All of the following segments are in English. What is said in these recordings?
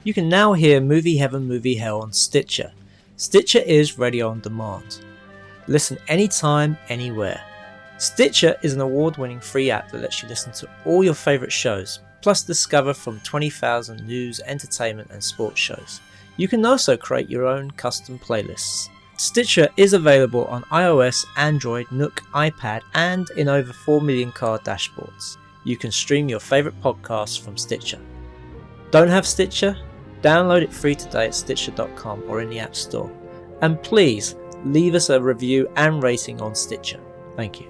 You can now hear Movie Heaven, Movie Hell on Stitcher. Stitcher is radio on demand. Listen anytime, anywhere. Stitcher is an award-winning free app that lets you listen to all your favourite shows, plus discover from 20,000 news, entertainment and sports shows. You can also create your own custom playlists. Stitcher is available on iOS, Android, Nook, iPad and in over 4 million car dashboards. You can stream your favourite podcasts from Stitcher. Don't have Stitcher? Download it free today at Stitcher.com or in the App Store. And please leave us a review and rating on Stitcher. Thank you.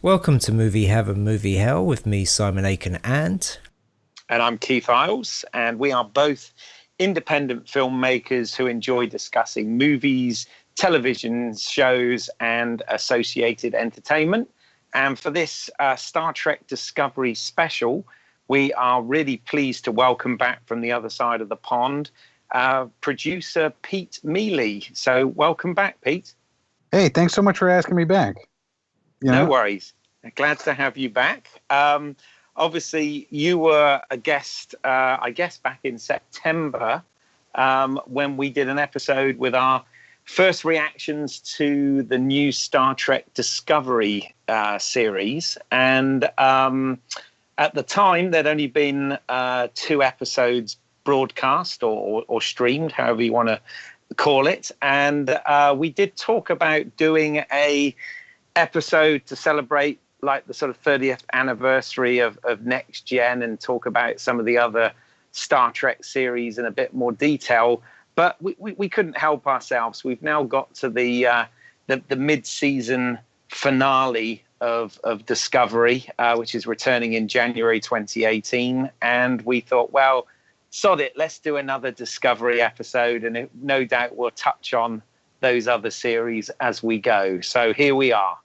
Welcome to Movie Heaven, Movie Hell with me, Simon Aitken, and I'm Keith Eyles, and we are both independent filmmakers who enjoy discussing movies, television shows, and associated entertainment. And for this Star Trek Discovery special, we are really pleased to welcome back from the other side of the pond, producer Pete Mele. So welcome back, Pete. Hey, thanks so much for asking me back. No worries. Glad to have you back. Obviously, you were a guest, I guess, back in September when we did an episode with our first reactions to the new Star Trek Discovery series. And at the time, there'd only been 2 episodes broadcast or streamed, however you want to call it. And we did talk about doing a episode to celebrate like the sort of 30th anniversary of Next Gen and talk about some of the other Star Trek series in a bit more detail, but we couldn't help ourselves. We've now got to the mid-season finale of Discovery, which is returning in January 2018, and we thought, well, sod it, let's do another Discovery episode, and no doubt we'll touch on those other series as we go. So here we are.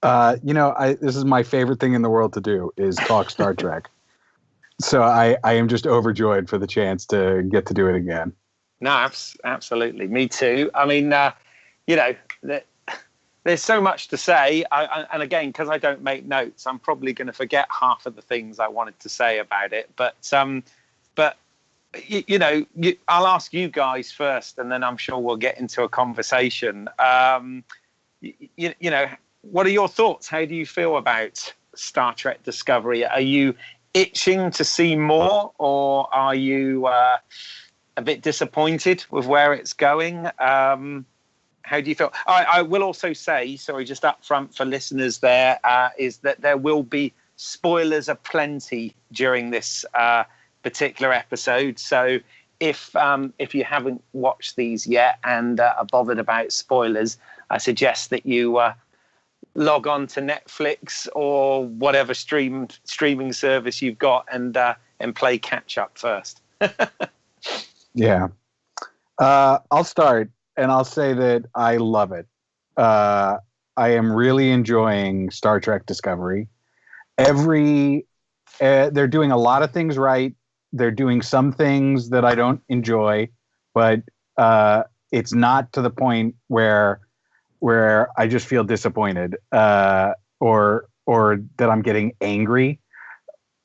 This is my favorite thing in the world to do is talk Star Trek. So I am just overjoyed for the chance to get to do it again. No, absolutely. Me too. I mean, there's so much to say. And again, because I don't make notes, I'm probably going to forget half of the things I wanted to say about it. But I'll ask you guys first, and then I'm sure we'll get into a conversation. What are your thoughts? How do you feel about Star Trek Discovery? Are you itching to see more, or are you a bit disappointed with where it's going? How do you feel? I will also say, sorry, just up front for listeners there, is that there will be spoilers aplenty during this particular episode. So if you haven't watched these yet and are bothered about spoilers, I suggest that you log on to Netflix or whatever streaming service you've got and play catch up first. Yeah. I'll start, and I'll say that I love it. I am really enjoying Star Trek Discovery. They're doing a lot of things right. They're doing some things that I don't enjoy, but it's not to the point where I just feel disappointed or that I'm getting angry.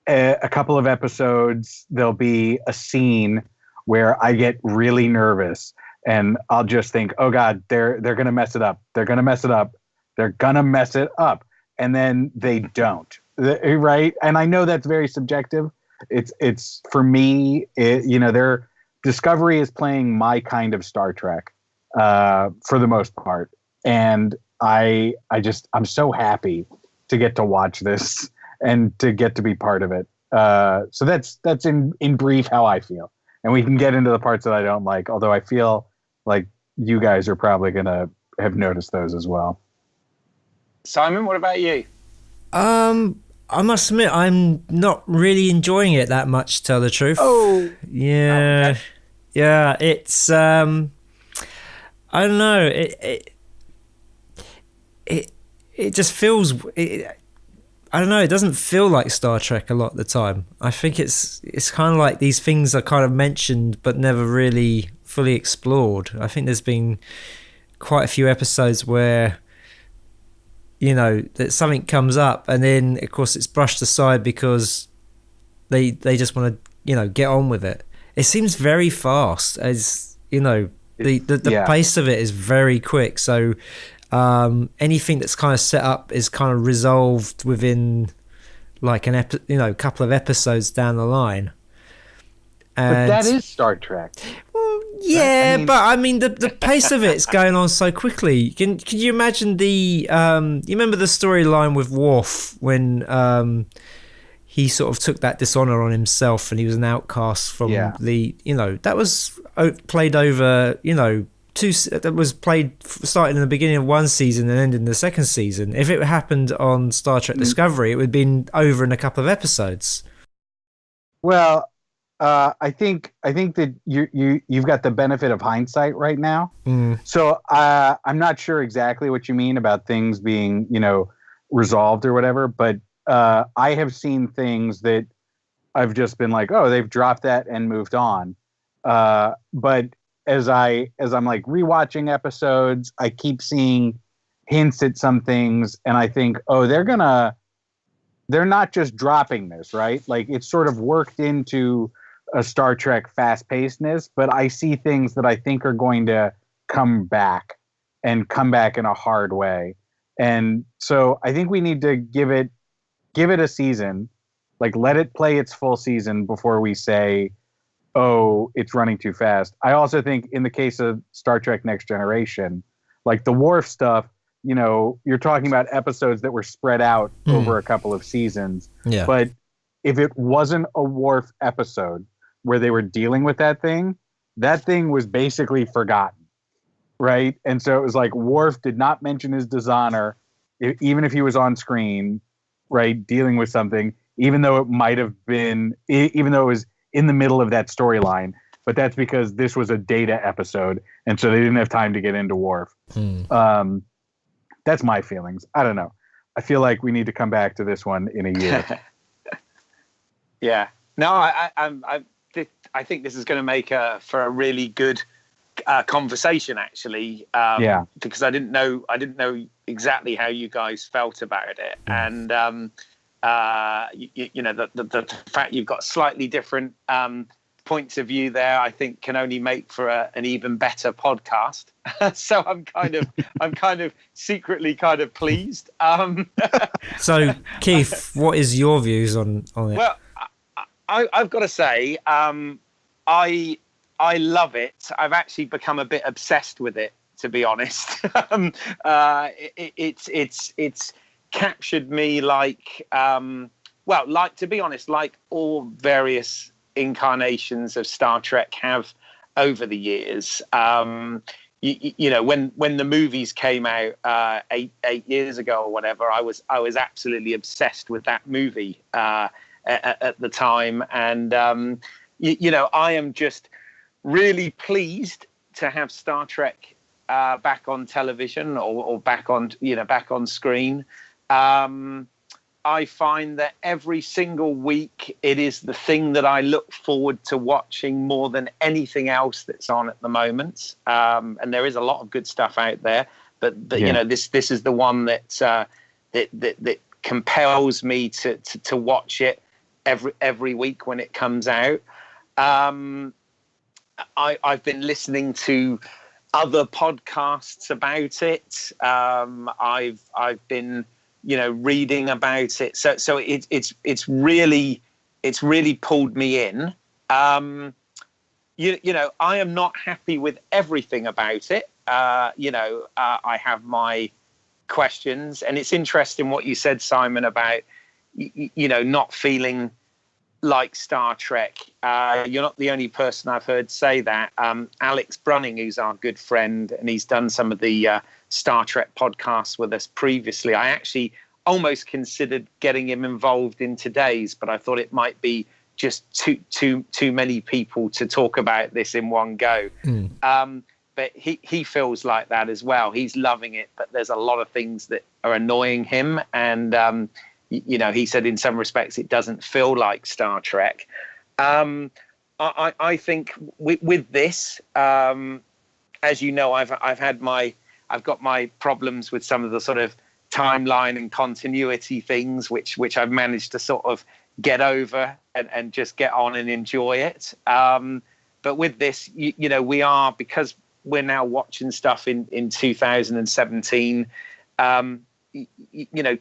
A couple of episodes, there'll be a scene where I get really nervous, and I'll just think, oh God, they're gonna mess it up. They're gonna mess it up. They're gonna mess it up, and then they don't. Right? And I know that's very subjective. It's for me. Their Discovery is playing my kind of Star Trek for the most part. And I'm so happy to get to watch this and to get to be part of it. So that's in brief how I feel. And we can get into the parts that I don't like, although I feel like you guys are probably going to have noticed those as well. Simon, what about you? I must admit, I'm not really enjoying it that much, to tell the truth. Oh. Yeah. Okay. Yeah, it's... I don't know. It just feels. I don't know. It doesn't feel like Star Trek a lot of the time. I think it's kind of like these things are kind of mentioned but never really fully explored. I think there's been quite a few episodes where, you know, that something comes up and then of course it's brushed aside because they just want to, you know, get on with it. It seems very fast, as you know, the pace of it is very quick. So anything that's kind of set up is kind of resolved within like a couple of episodes down the line. And but that is Star Trek. Well, yeah, but I mean the pace of it's going on so quickly. Can you imagine you remember the storyline with Worf when he sort of took that dishonor on himself and he was an outcast from that was played over, that was played starting in the beginning of one season and ending the second season. If it happened on Star Trek Discovery, it would have been over in a couple of episodes. Well, I think that you've got the benefit of hindsight right now. So I'm not sure exactly what you mean about things being, resolved or whatever, but I have seen things that I've just been like, oh, they've dropped that and moved on. But as I'm like rewatching episodes, I keep seeing hints at some things, and I think, oh, they're not just dropping this, right? Like it's sort of worked into a Star Trek fast-pacedness, but I see things that I think are going to come back in a hard way. And so I think we need to give it a season, like let it play its full season before we say, oh, it's running too fast. I also think in the case of Star Trek Next Generation, like the Worf stuff, you're talking about episodes that were spread out over a couple of seasons. Yeah. But if it wasn't a Worf episode where they were dealing with that thing was basically forgotten, right? And so it was like Worf did not mention his dishonor, even if he was on screen, right, dealing with something, even though it was in the middle of that storyline. But that's because this was a Data episode, and so they didn't have time to get into Worf. That's my feelings. I don't know. I feel like we need to come back to this one in a year. Yeah. No, I think this is going to make for a really good conversation, actually. Because I didn't know exactly how you guys felt about it, and the fact you've got slightly different points of view there, I think, can only make for an even better podcast. So I'm kind of secretly kind of pleased. So Keith, what is your views on it? Well, I've got to say, I love it. I've actually become a bit obsessed with it, to be honest. It's captured me like to be honest, like all various incarnations of Star Trek have over the years. When the movies came out 8 years ago or whatever, I was absolutely obsessed with that movie at the time, and I am just really pleased to have Star Trek back on television or back on screen. I find that every single week it is the thing that I look forward to watching more than anything else that's on at the moment. And there is a lot of good stuff out there, but this is the one that compels me to watch it every week when it comes out. I've been listening to other podcasts about it. I've been reading about it. So it's really pulled me in. I am not happy with everything about it. I have my questions, and it's interesting what you said, Simon, about not feeling like Star Trek. You're not the only person I've heard say that. Alex Brunning, who's our good friend, and he's done some of the Star Trek podcasts with us previously. I actually almost considered getting him involved in today's, but I thought it might be just too many people to talk about this in one go. but he feels like that as well. He's loving it, but there's a lot of things that are annoying him. And, he said in some respects it doesn't feel like Star Trek. I think with this, as you know, I've got my problems with some of the sort of timeline and continuity things, which I've managed to sort of get over and just get on and enjoy it. But with this, we are, because we're now watching stuff in 2017,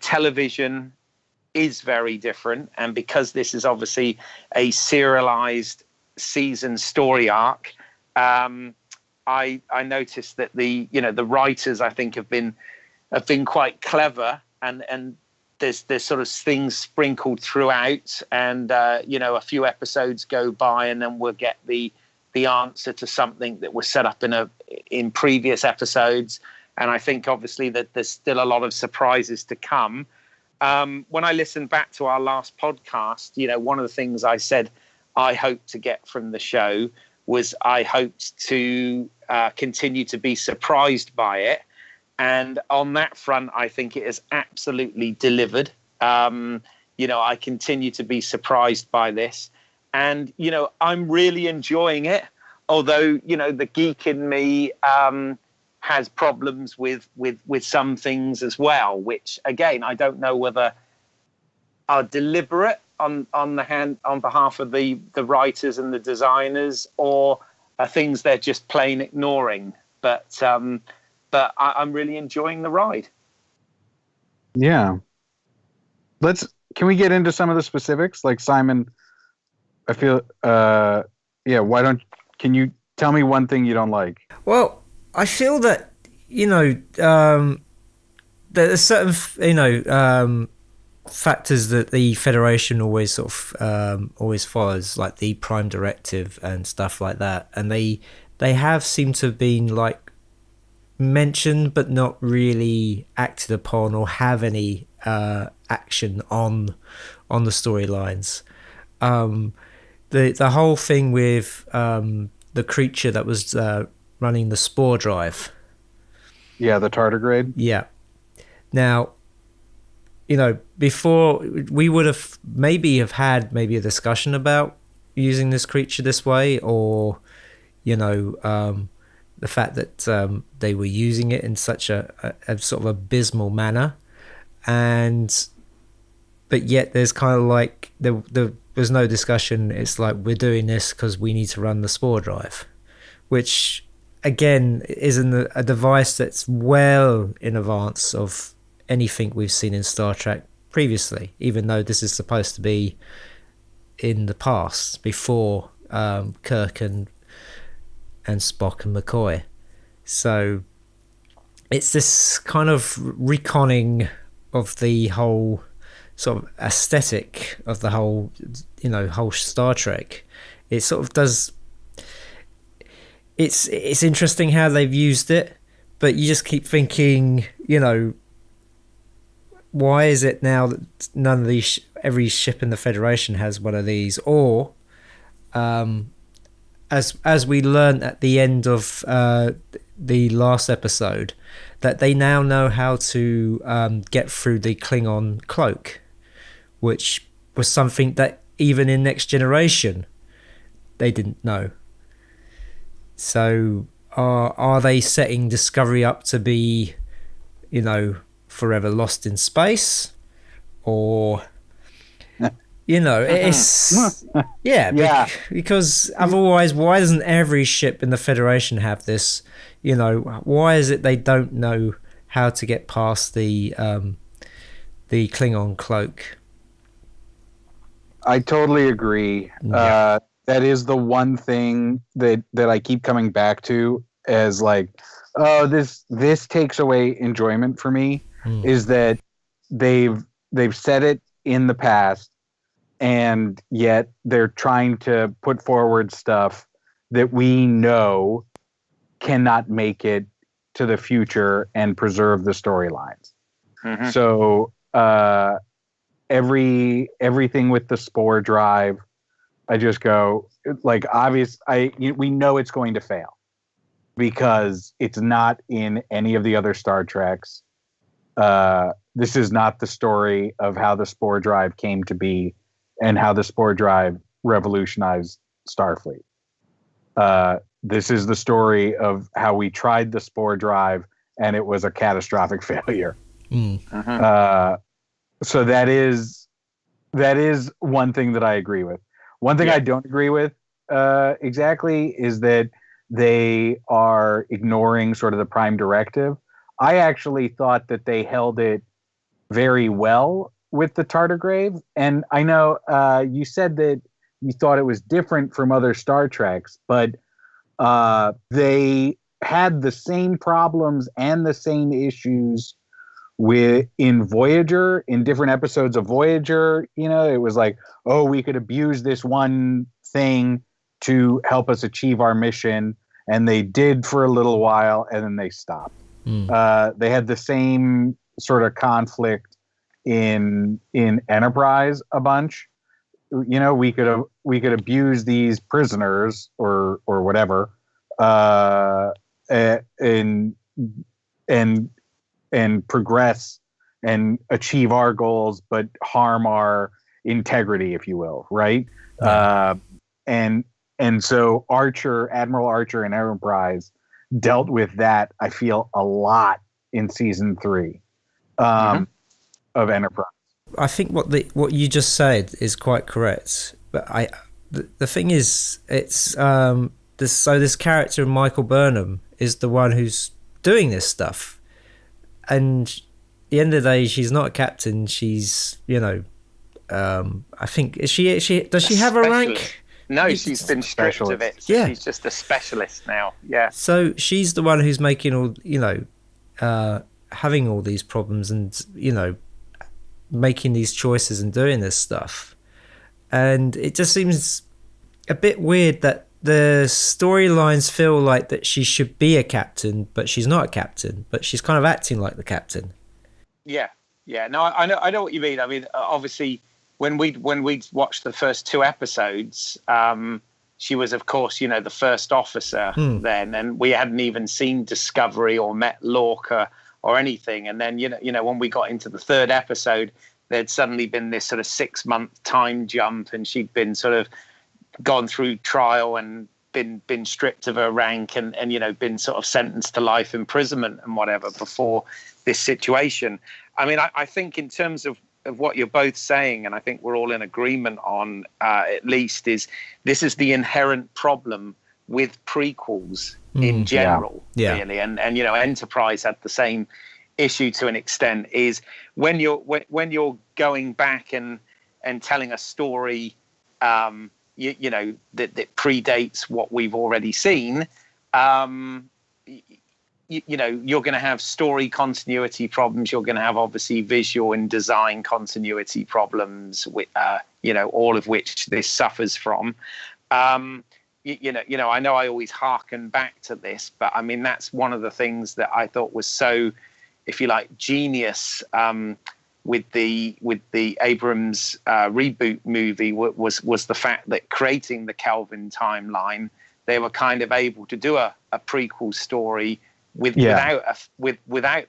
television is very different. And because this is obviously a serialized season story arc, I noticed that the writers, I think, have been quite clever, and there's sort of things sprinkled throughout, and a few episodes go by and then we'll get the answer to something that was set up in previous episodes. And I think obviously that there's still a lot of surprises to come. When I listened back to our last podcast, one of the things I said I hoped to get from the show was I hoped to continue to be surprised by it. And on that front, I think it has absolutely delivered. I continue to be surprised by this. And, I'm really enjoying it. Although, the geek in me has problems with some things as well, which, again, I don't know whether are deliberate on behalf of the writers and the designers, or are things they're just plain ignoring. But I'm really enjoying the ride. Yeah. Can we get into some of the specifics? Like, Simon, I feel, can you tell me one thing you don't like? Well, I feel that, there's certain, factors that the Federation always sort of always follows, like the Prime Directive and stuff like that. And they have seemed to have been like mentioned but not really acted upon or have any action on the storylines. The whole thing with the creature that was running the spore drive. Yeah, the tardigrade. Yeah. Now, before we would have had a discussion about using this creature this way, or the fact that they were using it in such a sort of abysmal manner, but yet there's kind of like there's no discussion. It's like, we're doing this because we need to run the spore drive, which again isn't a device that's well in advance of anything we've seen in Star Trek previously, even though this is supposed to be in the past, before Kirk and Spock and McCoy. So it's this kind of reconning of the whole sort of aesthetic of the whole Star Trek. It sort of does. It's interesting how they've used it, but you just keep thinking, why is it now that none of these, every ship in the Federation has one of these? Or, as we learned at the end of the last episode, that they now know how to get through the Klingon cloak, which was something that even in Next Generation they didn't know. So are they setting Discovery up to be, forever lost in space? Or, it's... Yeah, because otherwise, why doesn't every ship in the Federation have this? Why is it they don't know how to get past the Klingon cloak? I totally agree. Yeah. That is the one thing that I keep coming back to as like, oh, this takes away enjoyment for me, is that they've said it in the past, and yet they're trying to put forward stuff that we know cannot make it to the future and preserve the storylines. Mm-hmm. So everything with the spore drive, I just go, like, we know it's going to fail. because it's not in any of the other Star Treks. This is not the story of how the Spore Drive came to be and how the Spore Drive revolutionized Starfleet. This is the story of how we tried the Spore Drive and it was a catastrophic failure. So that is one thing that I agree with. One thing I don't agree with exactly is that they are ignoring sort of the Prime Directive. I actually thought that they held it very well with the Tardigrade. And I know you said that you thought it was different from other Star Treks, but they had the same problems and the same issues in Voyager, in different episodes of Voyager. You know, it was like, oh, we could abuse this one thing to help us achieve our mission, and they did for a little while, and then they stopped. They had the same sort of conflict in Enterprise a bunch. You know, we could abuse these prisoners or whatever, and progress and achieve our goals, but harm our integrity, if you will, right? And so Admiral Archer and Enterprise dealt with that, I feel, a lot in season 3 of Enterprise. I think what you just said is quite correct, but the thing is, it's this character Michael Burnham is the one who's doing this stuff, and at the end of the day, she's not a captain. She's, you know, I think does she have a rank? No, she's been stripped of it. So she's just a specialist now. Yeah. So she's the one who's making all, you know, having all these problems and, you know, making these choices and doing this stuff. And it just seems a bit weird that the storylines feel like that she should be a captain, but she's not a captain, but she's kind of acting like the captain. Yeah. No, I know what you mean. I mean, obviously, when we watched the first 2 episodes, she was, of course, you know, the first officer then, and we hadn't even seen Discovery or met Lorca or anything. And then, you know, when we got into the 3rd episode, there'd suddenly been this sort of 6-month time jump, and she'd been sort of gone through trial and been stripped of her rank and you know, been sort of sentenced to life imprisonment and whatever before this situation. I mean, I think in terms of what you're both saying, and I think we're all in agreement on, at least, is this is the inherent problem with prequels in general, really. And you know, Enterprise had the same issue to an extent, is when you're going back and telling a story, you know, that predates what we've already seen, you know, you're going to have story continuity problems. You're going to have, obviously, visual and design continuity problems, with, you know, all of which this suffers from. You know, I know I always hearken back to this, but I mean, that's one of the things that I thought was so, if you like, genius with the Abrams reboot movie was the fact that creating the Kelvin timeline, they were kind of able to do a prequel story without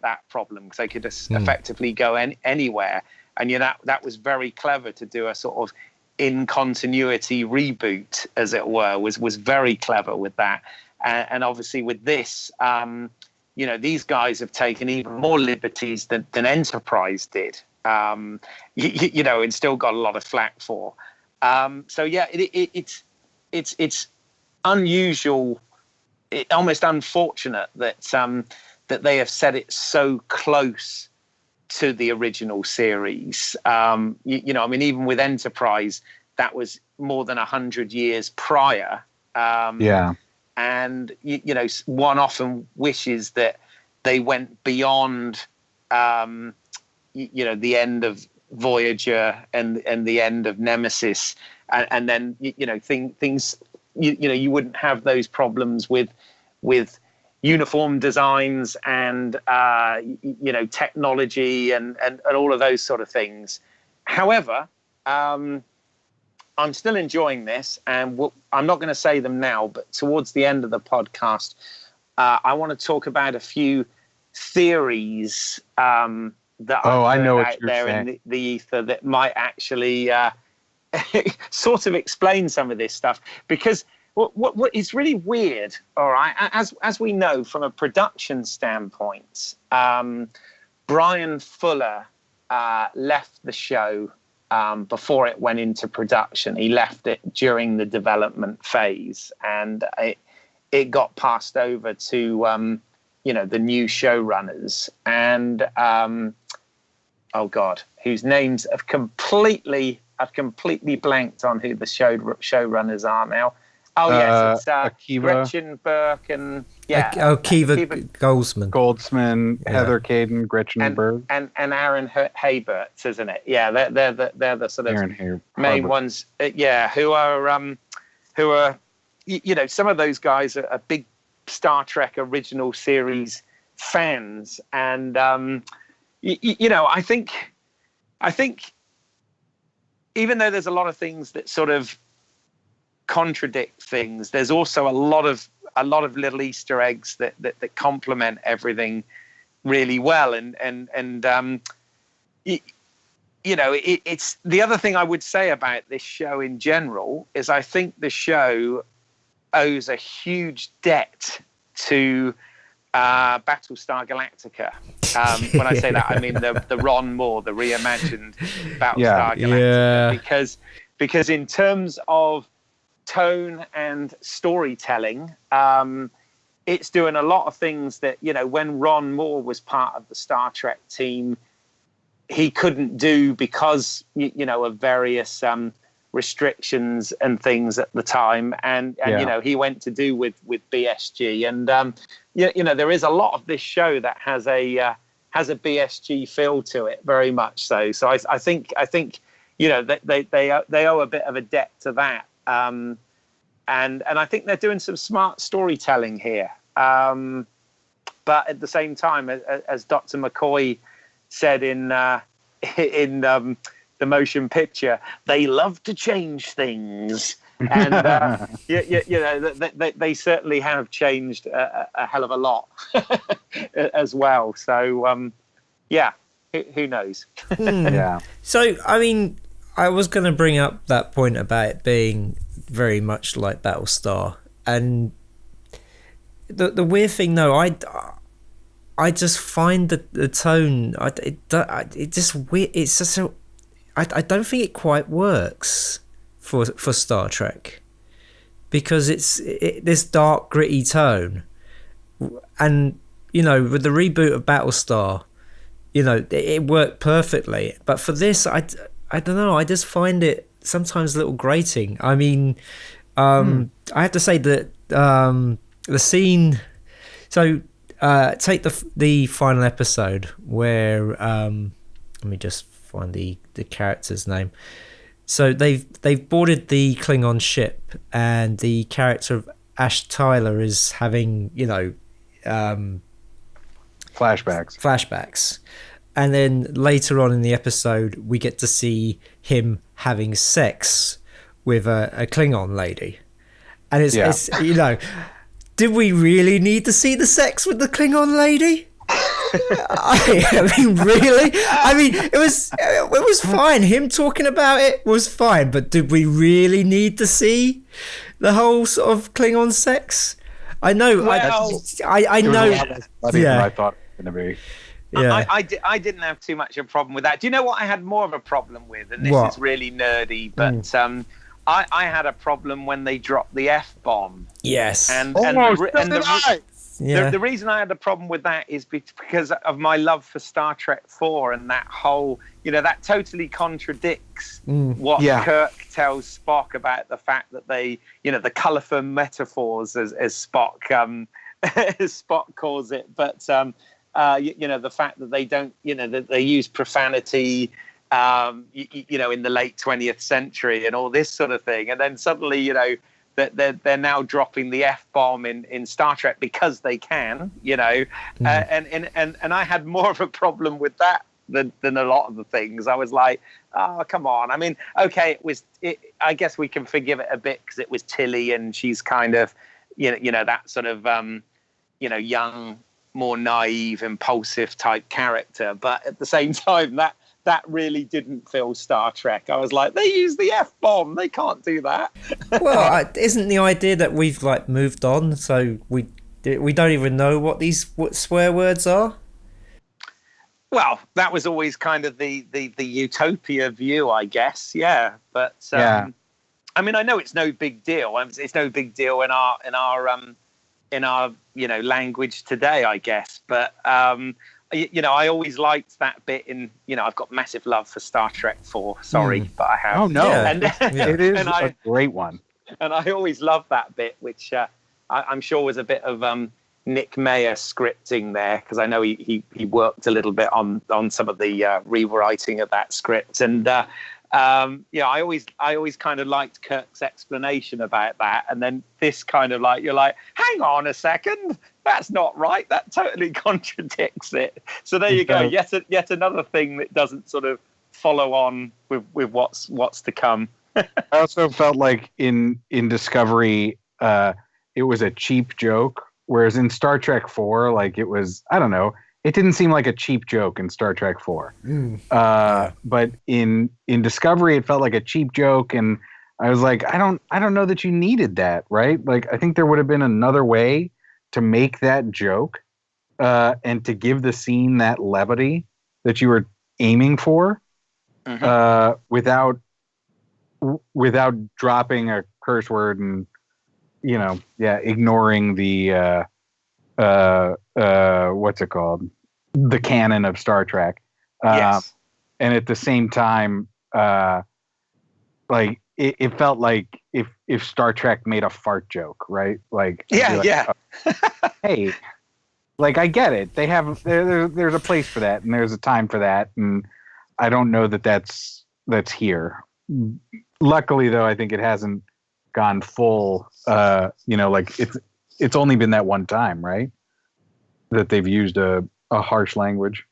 that problem, because they could just effectively go anywhere. And you know, that was very clever to do a sort of in continuity reboot, as it were, was very clever with that. And obviously with this, you know, these guys have taken even more liberties than Enterprise did, you know, and still got a lot of flack for. So yeah, it's unusual, almost unfortunate that that they have set it so close to the original series. You know, I mean, even with Enterprise, that was more than 100 years prior. And you know, one often wishes that they went beyond, you know, the end of Voyager and the end of Nemesis, and then you know, things. You know, you wouldn't have those problems with uniform designs and you know, technology and all of those sort of things. However, I'm still enjoying this, and I'm not going to say them now, but towards the end of the podcast, I want to talk about a few theories that I know what out you're there saying. in the ether that might actually sort of explain some of this stuff. Because what is really weird, all right, as we know from a production standpoint, Brian Fuller left the show before it went into production. He left it during the development phase, and it got passed over to the new showrunners, and oh God, whose names I've completely blanked on who the showrunners are now. Oh yes, it's Akiva. Gretchen Burke and Akiva Goldsman, Heather Caden, Gretchen Berg, and Aaron Haberts, isn't it? Yeah, they're the sort of main ones. Who are some of those guys are big Star Trek original series fans, and I think even though there's a lot of things that sort of contradict things, there's also a lot of little Easter eggs that complement everything really well, it's the other thing I would say about this show in general is I think the show owes a huge debt to Battlestar Galactica. When I say that, I mean the Ron Moore, the reimagined Battlestar Galactica, because in terms of tone and storytelling, it's doing a lot of things that, when Ron Moore was part of the Star Trek team, he couldn't do because, of various restrictions and things at the time. And he went to do with BSG. And, there is a lot of this show that has a BSG feel to it, very much so. So I think they owe a bit of a debt to that. And I think they're doing some smart storytelling here. But at the same time, as Dr. McCoy said in the motion picture, they love to change things. And they certainly have changed a hell of a lot as well. So who knows? Yeah. So I mean, I was going to bring up that point about it being very much like Battlestar, and the weird thing, though, I just find the tone. It just weird. It's just so. I don't think it quite works for Star Trek, because it's this dark, gritty tone, and with the reboot of Battlestar, it worked perfectly. But for this, I don't know. I just find it sometimes a little grating. I mean, I have to say that the scene. So take the final episode where let me just find the character's name. So they've boarded the Klingon ship, and the character of Ash Tyler is having flashbacks. And then later on in the episode, we get to see him having sex with a Klingon lady. And it's did we really need to see the sex with the Klingon lady? I mean, really? I mean, it was fine. Him talking about it was fine, but did we really need to see the whole sort of Klingon sex? I know. Well, I know. I thought it was going to be. Yeah. I didn't have too much of a problem with that. Do you know what I had more of a problem with? And this is really nerdy, but I had a problem when they dropped the F-bomb. Yes. The reason I had a problem with that is because of my love for Star Trek 4, and that whole, that totally contradicts what Kirk tells Spock about the fact that they, the colourful metaphors as Spock as Spock calls it, but the fact that they don't, that they use profanity, in the late 20th century and all this sort of thing, and then suddenly, that they're now dropping the F-bomb in Star Trek because they can, and I had more of a problem with that than a lot of the things. I was like, oh, come on. I mean, okay, I guess we can forgive it a bit because it was Tilly, and she's kind of, that sort of, young, more naive, impulsive type character. But at the same time, that really didn't feel Star Trek. I was like, they use the F-bomb. They can't do that. Well, isn't the idea that we've like moved on, so we don't even know what swear words are? Well, that was always kind of the utopia view, I guess. Yeah, but I mean, I know it's no big deal. It's no big deal in our language today, I guess. But I always liked that bit in. I've got massive love for Star Trek 4. Sorry, but I have. Oh no, it is and a great one. And I always loved that bit, which I'm sure was a bit of Nick Mayer scripting there, because I know he worked a little bit on some of the rewriting of that script. And I always kind of liked Kirk's explanation about that. And then this kind of like, you're like, hang on a second, that's not right. That totally contradicts it. So there you go. Yet another thing that doesn't sort of follow on with what's to come. I also felt like in Discovery, it was a cheap joke. Whereas in Star Trek 4, like, it was, I don't know, it didn't seem like a cheap joke in Star Trek 4. But in Discovery, it felt like a cheap joke, and I was like, I don't know that you needed that, right? Like, I think there would have been another way to make that joke, and to give the scene that levity that you were aiming for, without dropping a curse word and ignoring the what's it called? The canon of Star Trek. Yes. And at the same time, like it felt like if Star Trek made a fart joke, right? Like, yeah. Oh, hey, like, I get it. They have there's a place for that, and there's a time for that, and I don't know that's here. Luckily, though, I think it hasn't gone full. Like it's only been that one time, right? That they've used a harsh language.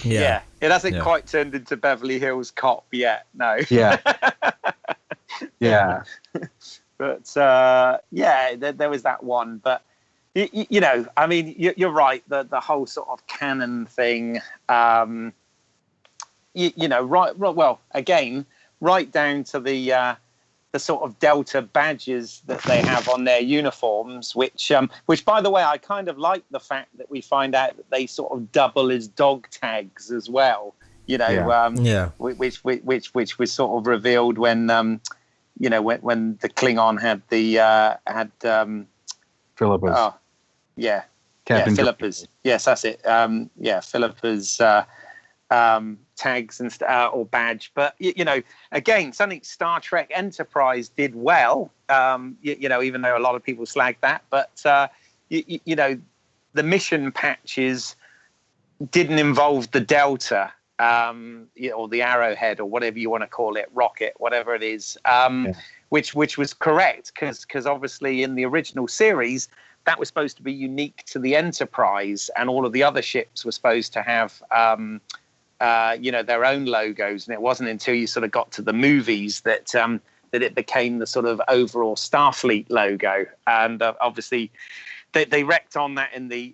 Yeah. It hasn't quite turned into Beverly Hills Cop yet. No. Yeah. Yeah. But there was that one. But I mean, you're right. The whole sort of canon thing. Right. Well, again, right down to the sort of Delta badges that they have on their uniforms, which by the way, I kind of like the fact that we find out that they sort of double as dog tags as well. Which was sort of revealed when when the Klingon had the Philippa's. Oh, yeah. Captain Philippa's. Yes, that's it. Philippa's tags and or badge. But again, something Star Trek Enterprise did well. Even though a lot of people slagged that, but the mission patches didn't involve the Delta, or the Arrowhead, or whatever you want to call it, rocket, whatever it is, which was correct, because obviously in the original series that was supposed to be unique to the Enterprise, and all of the other ships were supposed to have their own logos, and it wasn't until you sort of got to the movies that it became the sort of overall Starfleet logo. And obviously they wrecked on that in the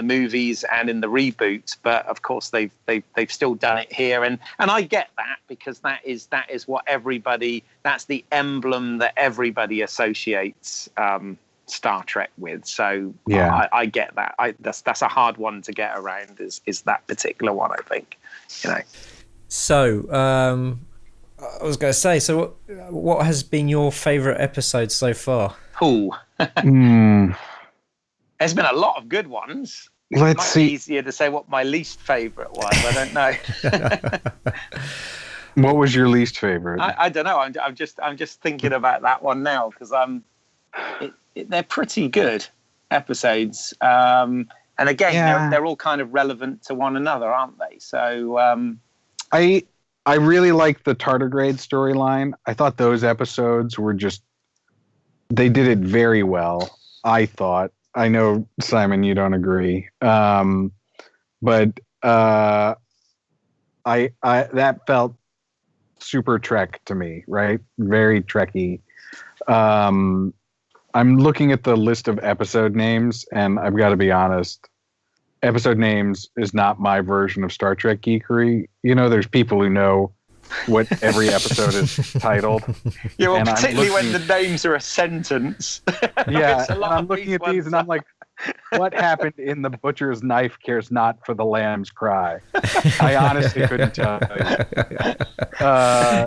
movies and in the reboots, but of course they've still done it here, and I get that, because that is what that's the emblem that everybody associates Star Trek with. So yeah, I get that. That's a hard one to get around, is that particular one, I think. So I was going to say, so what has been your favorite episode so far? There's been a lot of good ones. Let's see. Be easier to say what my least favorite was. I don't know. What was your least favorite? I don't know. I'm just thinking about that one now, because they're pretty good episodes, and again, they're all kind of relevant to one another, aren't they? So I really liked the tardigrade storyline. I thought those episodes were they did it very well, I thought. I know, Simon, you don't agree, but that felt super Trek to me, right? Very Trekky. I'm looking at the list of episode names, and I've got to be honest. Episode names is not my version of Star Trek geekery. You know, there's people who know what every episode is titled. Yeah, well, and particularly when the names are a sentence. Yeah, and I'm looking at these and I'm like, what happened in The Butcher's Knife cares not for the lamb's cry? I honestly couldn't tell you.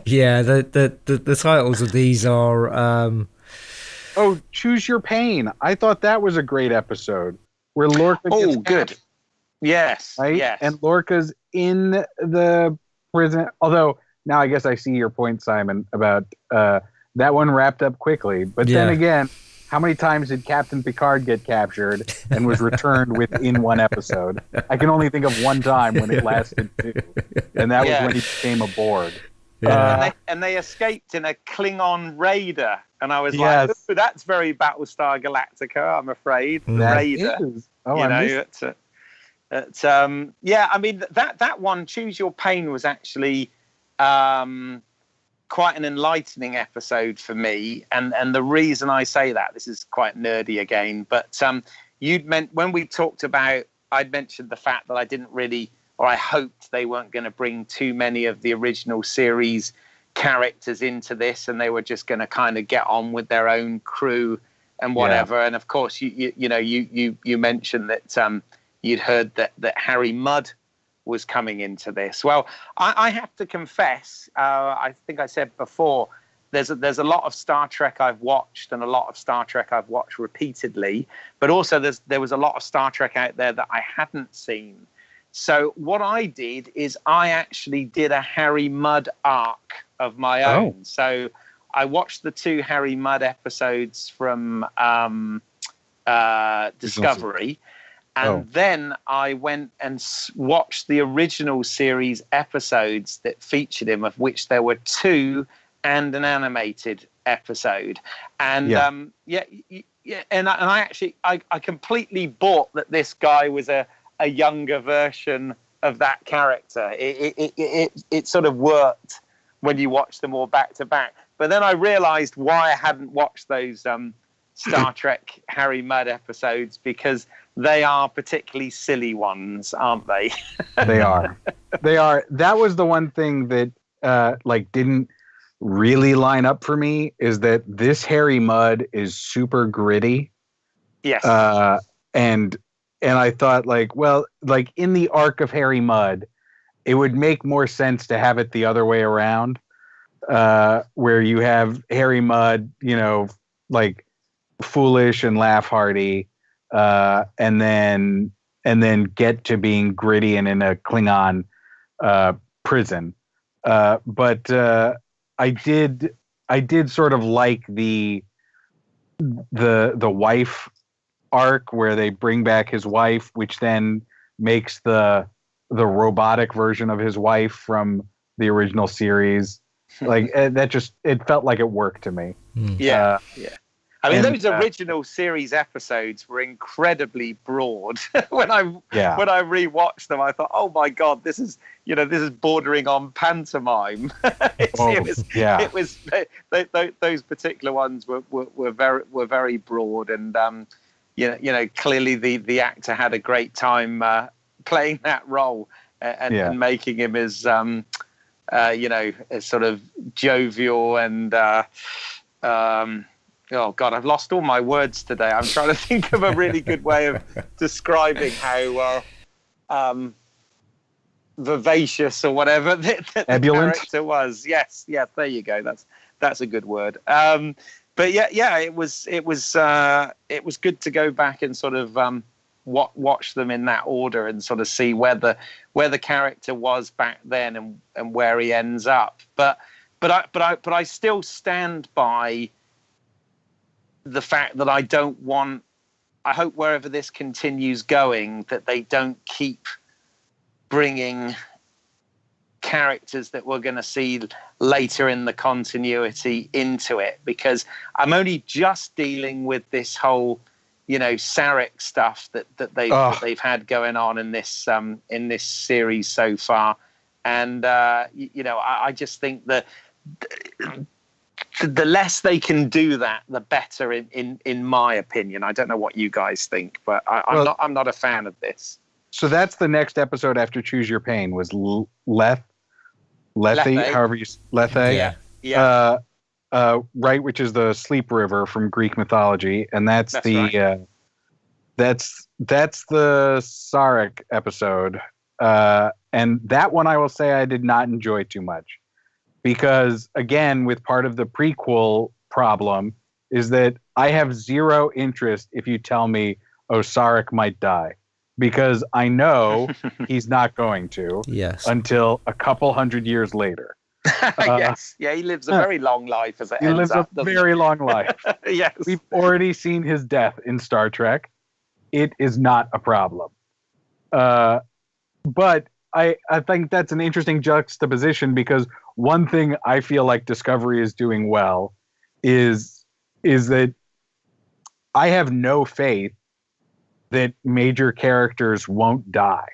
Yeah, the titles of these are... Oh, Choose Your Pain. I thought that was a great episode where Lorca gets good. Yes, right? yes. And Lorca's in the prison. Although, now I guess I see your point, Simon, about that one wrapped up quickly. But then again, how many times did Captain Picard get captured and was returned within one episode? I can only think of one time when it lasted 2. And that was when he became a Borg. Yeah. And they escaped in a Klingon raider. And I was like, ooh, that's very Battlestar Galactica, I'm afraid. The raider. Is. Oh, you I know, yeah, I mean, that one, Choose Your Pain, was actually quite an enlightening episode for me. And the reason I say that, this is quite nerdy again, but when we talked about, I'd mentioned the fact that I didn't really, or I hoped they weren't going to bring too many of the original series characters into this, and they were just going to kind of get on with their own crew and whatever. And of course, you mentioned that you'd heard that Harry Mudd was coming into this. Well, I have to confess, I think I said before, there's a lot of Star Trek I've watched, and a lot of Star Trek I've watched repeatedly, but also there was a lot of Star Trek out there that I hadn't seen. So what I did is I actually did a Harry Mudd arc of my own. So I watched the 2 Harry Mudd episodes from Discovery, and then I went and watched the original series episodes that featured him, of which there were 2 and an animated episode. And and I actually completely bought that this guy was a younger version of that character. It sort of worked when you watch them all back to back. But then I realized why I hadn't watched those Star Trek Harry Mudd episodes, because they are particularly silly ones, aren't they? They are. That was the one thing that didn't really line up for me, is that this Harry Mudd is super gritty. Yes. And I thought, in the arc of Harry Mudd, it would make more sense to have it the other way around, where you have Harry Mudd, foolish and laugh-hearty, and then get to being gritty and in a Klingon prison. But I did sort of like the wife arc, where they bring back his wife, which then makes the robotic version of his wife from the original series. It felt like it worked to me. Yeah. I mean, those original series episodes were incredibly broad. When I rewatched them, I thought, oh my God, this is bordering on pantomime. Those particular ones were very broad, and clearly the actor had a great time playing that role and making him as as sort of jovial and oh God, I've lost all my words today. I'm trying to think of a really good way of describing how vivacious or whatever the character was. Yes, there you go. That's a good word. But it was good to go back and sort of watch them in that order and sort of see where the character was back then and where he ends up. But I still stand by the fact that I hope wherever this continues going, that they don't keep bringing characters that we're going to see later in the continuity into it, because I'm only just dealing with this whole, Sarek stuff that they've had going on in this series so far, and I just think that the less they can do that, the better. In my opinion, I don't know what you guys think, but I'm not a fan of this. So that's the next episode after Choose Your Pain was Lethe, however you Lethe. Yeah. Right, which is the sleep river from Greek mythology, and that's the right. that's the Sarek episode. And that one I will say I did not enjoy too much, because again, with part of the prequel problem is that I have zero interest if you tell me, oh, Sarek might die, because I know he's not going to until a couple hundred years later. Yes. Yeah, he lives a very long life as it ends up. He lives a very long life. Yes. We've already seen his death in Star Trek. It is not a problem. But I think that's an interesting juxtaposition, because one thing I feel like Discovery is doing well is that I have no faith that major characters won't die,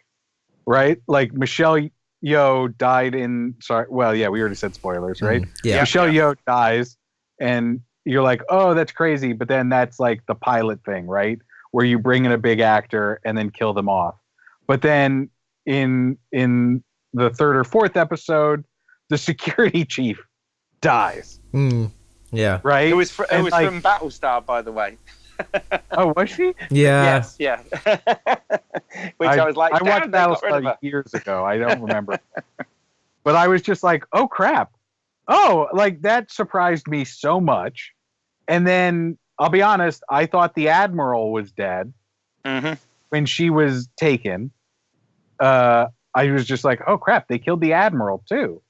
right? Like Michelle Yeoh died in, we already said spoilers, right? Michelle Yeoh dies, and you're like, oh, that's crazy. But then that's like the pilot thing, right? Where you bring in a big actor and then kill them off. But then in the third or fourth episode, the security chief dies. Yeah. Right? It was from Battlestar, by the way. Oh, was she? Yeah. Yes, yeah. Which I was like, I watched Battlestar years ago. I don't remember. But I was just like, oh, crap. Oh, like that surprised me so much. And then, I'll be honest, I thought the Admiral was dead when she was taken. I was just like, oh, crap, they killed the Admiral, too.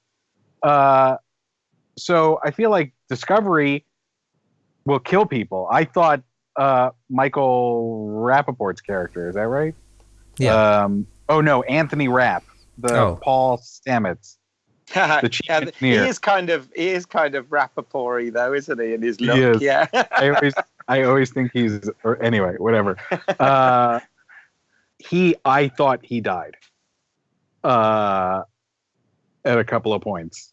So I feel like Discovery will kill people. I thought Michael Rappaport's character, is that right? Yeah. Oh no, Anthony Rapp, Paul Stamets, the chief engineer. He is kind of Rappaport-y though, isn't he? In his look, he is. Yeah. I always think he's. Or anyway, whatever. I thought he died. At a couple of points,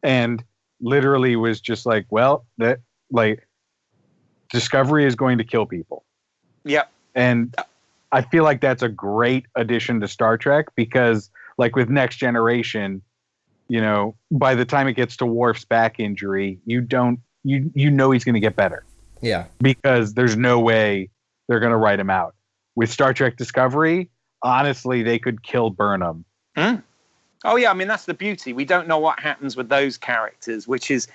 and literally was just like, well, that like. Discovery is going to kill people. Yep. And I feel like that's a great addition to Star Trek, because like with Next Generation, by the time it gets to Worf's back injury, you know he's going to get better. Yeah. Because there's no way they're going to write him out. With Star Trek Discovery, honestly, they could kill Burnham. Oh yeah, I mean that's the beauty. We don't know what happens with those characters, which is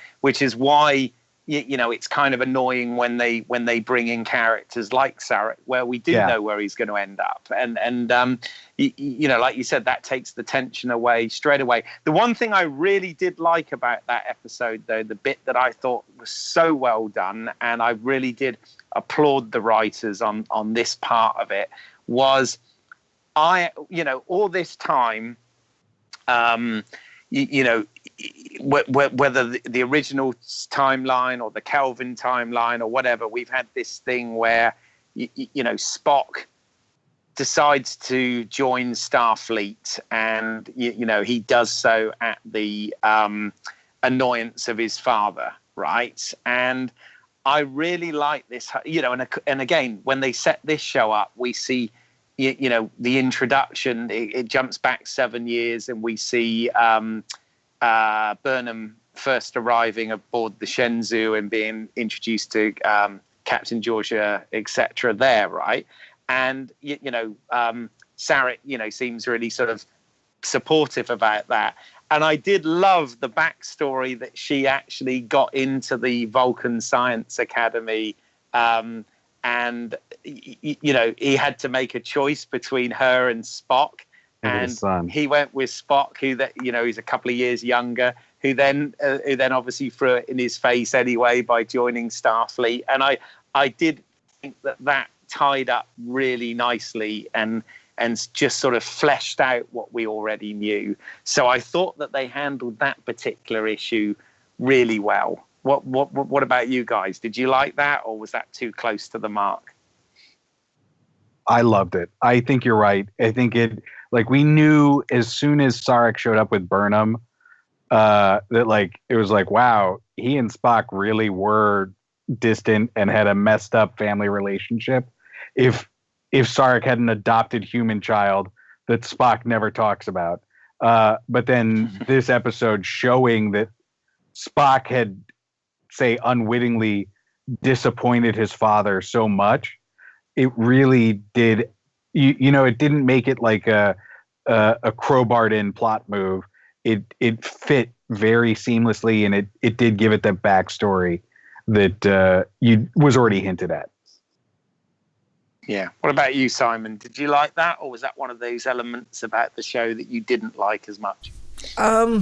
why it's kind of annoying when they bring in characters like Sarek, where we do know where he's going to end up, and like you said, that takes the tension away straight away. The one thing I really did like about that episode, though, the bit that I thought was so well done, and I really did applaud the writers on this part of it, was all this time, whether the original timeline or the Kelvin timeline or whatever, we've had this thing where Spock decides to join Starfleet, and he does so at the annoyance of his father, right? And I really like this, and again, when they set this show up, we see the introduction. It jumps back 7 years, and we see Burnham first arriving aboard the Shenzhou and being introduced to Captain Georgia, etc. there, right? And Sarek, seems really sort of supportive about that. And I did love the backstory that she actually got into the Vulcan Science Academy, and he had to make a choice between her and Spock. And he went with Spock, who he's a couple of years younger, who then obviously threw it in his face anyway by joining Starfleet. And I did think that tied up really nicely and just sort of fleshed out what we already knew. So I thought that they handled that particular issue really well. What about you guys? Did you like that, or was that too close to the mark? I loved it. I think you're right. I think we knew as soon as Sarek showed up with Burnham, that like it was like, wow, he and Spock really were distant and had a messed up family relationship. If Sarek had an adopted human child that Spock never talks about. But then this episode showing that Spock had, say, unwittingly disappointed his father so much, it really did. You know, it didn't make it like a crowbarred in plot move. It fit very seamlessly, and it did give it that backstory that was already hinted at. Yeah. What about you, Simon? Did you like that, or was that one of those elements about the show that you didn't like as much? I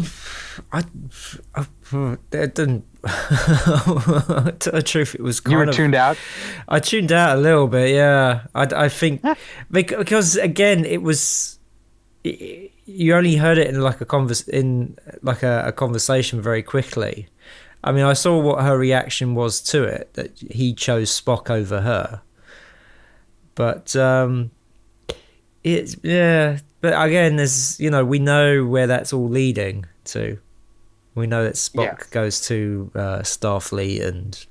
didn't. To tell the truth, it was kind You were tuned out. I tuned out a little bit. Yeah, I think because again, it was. You only heard it in like a conversation very quickly. I mean, I saw what her reaction was to it, that he chose Spock over her. But it's but again, there's we know where that's all leading to. We know that Spock goes to Starfleet,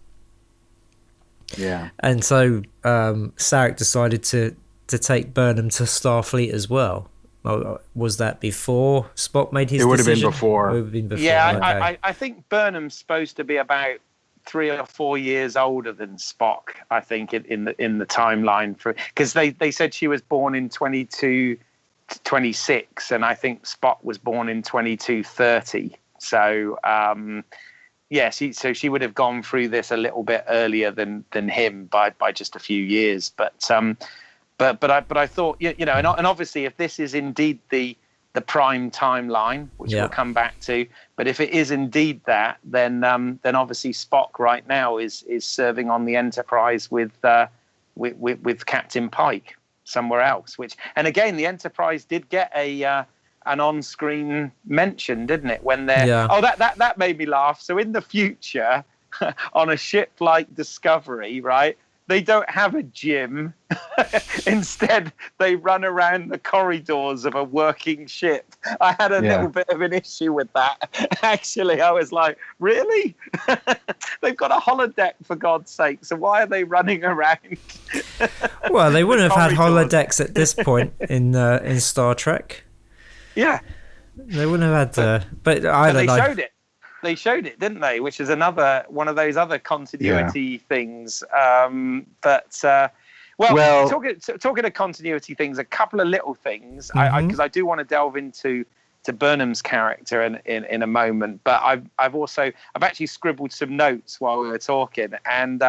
and so Sarek decided to take Burnham to Starfleet as well. Was that before Spock made his decision? It would have been before. It would have been before. Yeah, okay. I think Burnham's supposed to be about 3 or 4 years older than Spock, I think, in the timeline, because they said she was born in 2226, and I think Spock was born in 2230. So she would have gone through this a little bit earlier than him by just a few years. But I thought, and obviously if this is indeed the prime timeline, which we'll come back to, but if it is indeed that, then obviously Spock right now is serving on the Enterprise with Captain Pike somewhere else. And again, the Enterprise did get an on-screen mention, didn't it? When they're that made me laugh. So in the future, on a ship like Discovery, right? They don't have a gym. Instead, they run around the corridors of a working ship. I had a little bit of an issue with that. Actually, I was like, really? They've got a holodeck, for God's sake. So why are they running around? Well, they wouldn't have had holodecks at this point in Star Trek. Yeah. They wouldn't have had but I don't know. They showed it, didn't they? Which is another one of those other continuity things. Talking of continuity things, a couple of little things, because I do want to delve into Burnham's character in a moment. But I've actually scribbled some notes while we were talking, and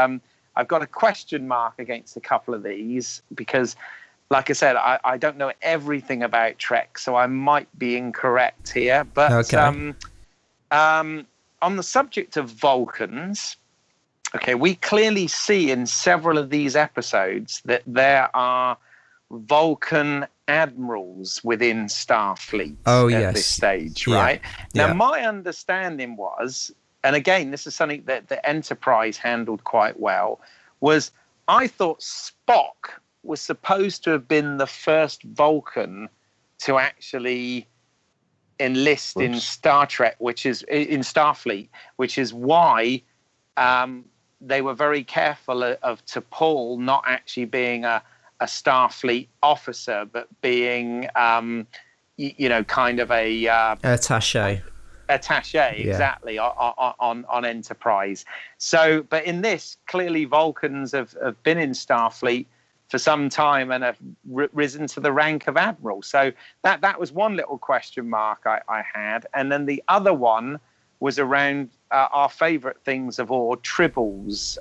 I've got a question mark against a couple of these because, like I said, I don't know everything about Trek, so I might be incorrect here. But okay. On the subject of Vulcans, we clearly see in several of these episodes that there are Vulcan admirals within Starfleet at this stage, right? Now, my understanding was, and again, this is something that the Enterprise handled quite well, was I thought Spock was supposed to have been the first Vulcan to actually enlist in Star Trek, which is in Starfleet, which is why they were very careful of T'Pol not actually being a Starfleet officer, but being kind of a attaché, exactly, on Enterprise. So, but in this, clearly Vulcans have been in Starfleet for some time and have risen to the rank of admiral. So that was one little question mark I had. And then the other one was around our favourite things of all, tribbles.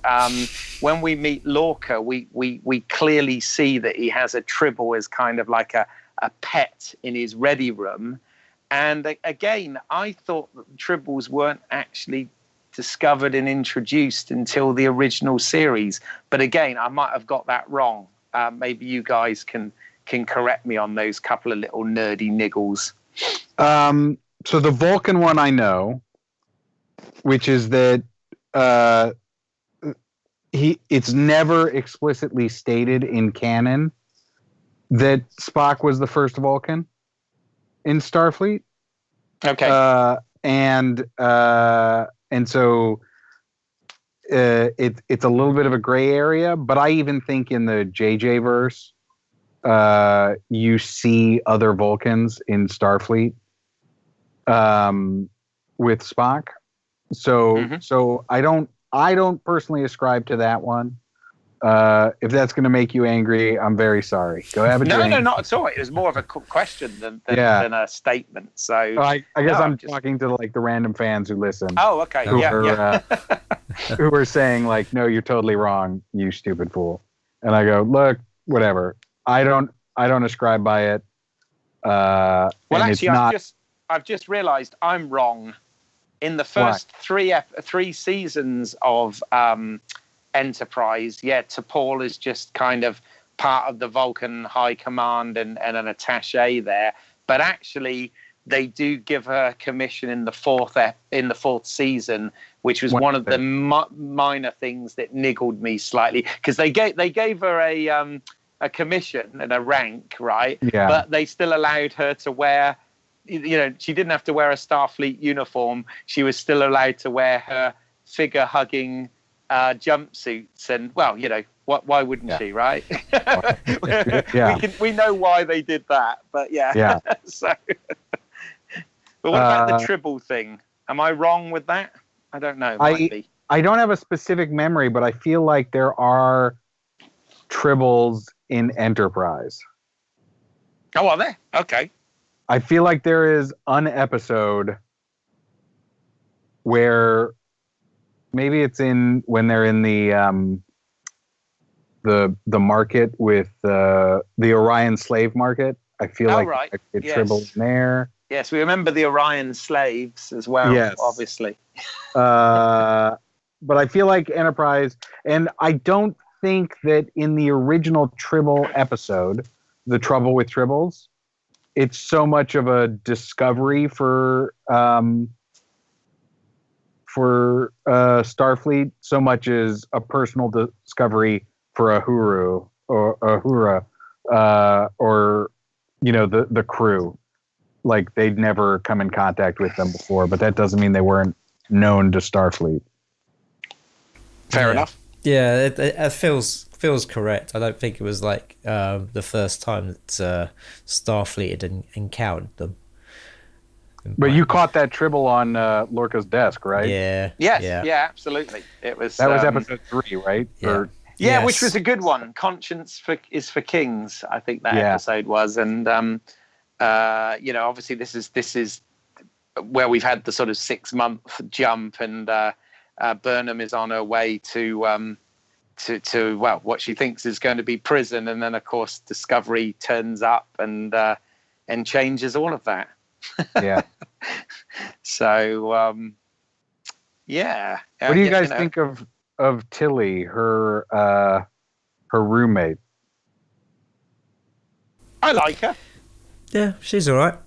When we meet Lorca, we clearly see that he has a tribble as kind of like a pet in his ready room. And again, I thought that tribbles weren't actually discovered and introduced until the original series. But again, I might have got that wrong. Maybe you guys can correct me on those couple of little nerdy niggles. So the Vulcan one I know, which is that it's never explicitly stated in canon that Spock was the first Vulcan in Starfleet. Okay. and so it's a little bit of a gray area. But I even think in the JJ verse, you see other Vulcans in Starfleet with Spock. So I don't personally ascribe to that one. If that's going to make you angry, I'm very sorry. Go have a drink. No, not at all. It was more of a question than a statement. So I guess I'm talking to like the random fans who listen. Oh, okay. Who are saying like, no, you're totally wrong, you stupid fool. And I go, look, whatever. I don't ascribe by it. Well, actually, I've just realized I'm wrong. In the first three seasons of Enterprise, T'Pol is just kind of part of the Vulcan High Command and an attaché there. But actually, they do give her a commission in the fourth season, which was one of the minor things that niggled me slightly, because they gave her a commission and a rank, right? Yeah. But they still allowed her to wear. She didn't have to wear a Starfleet uniform. She was still allowed to wear her figure-hugging jumpsuits, and why wouldn't she, right? We know why they did that, but yeah. So, but what about the Tribble thing? Am I wrong with that? I don't know. Might be. I don't have a specific memory, but I feel like there are Tribbles in Enterprise. Oh, are there? Okay. I feel like there is an episode where maybe it's when they're in the market with the Orion slave market. I feel Tribble in there. Yes, we remember the Orion slaves as well. Yes, obviously. But I feel like Enterprise, and I don't think that in the original Tribble episode, The Trouble with Tribbles, it's so much of a discovery for Starfleet, so much as a personal discovery for Uhura or the crew. Like they'd never come in contact with them before, but that doesn't mean they weren't known to Starfleet. Fair enough. Yeah, it feels correct. I don't think it was like the first time that Starfleet had encountered them. But you caught that Tribble on Lorca's desk, right? Yeah. Yes. Yeah. Absolutely. It was. That was episode 3, right? Yeah. Yes. Which was a good one. Conscience is for Kings, I think that episode was, and obviously this is where we've had the sort of 6-month jump, and Burnham is on her way to what she thinks is going to be prison, and then of course Discovery turns up and changes all of that. Yeah. So what do you guys think of Tilly, her roommate? I like her. Yeah, she's all right.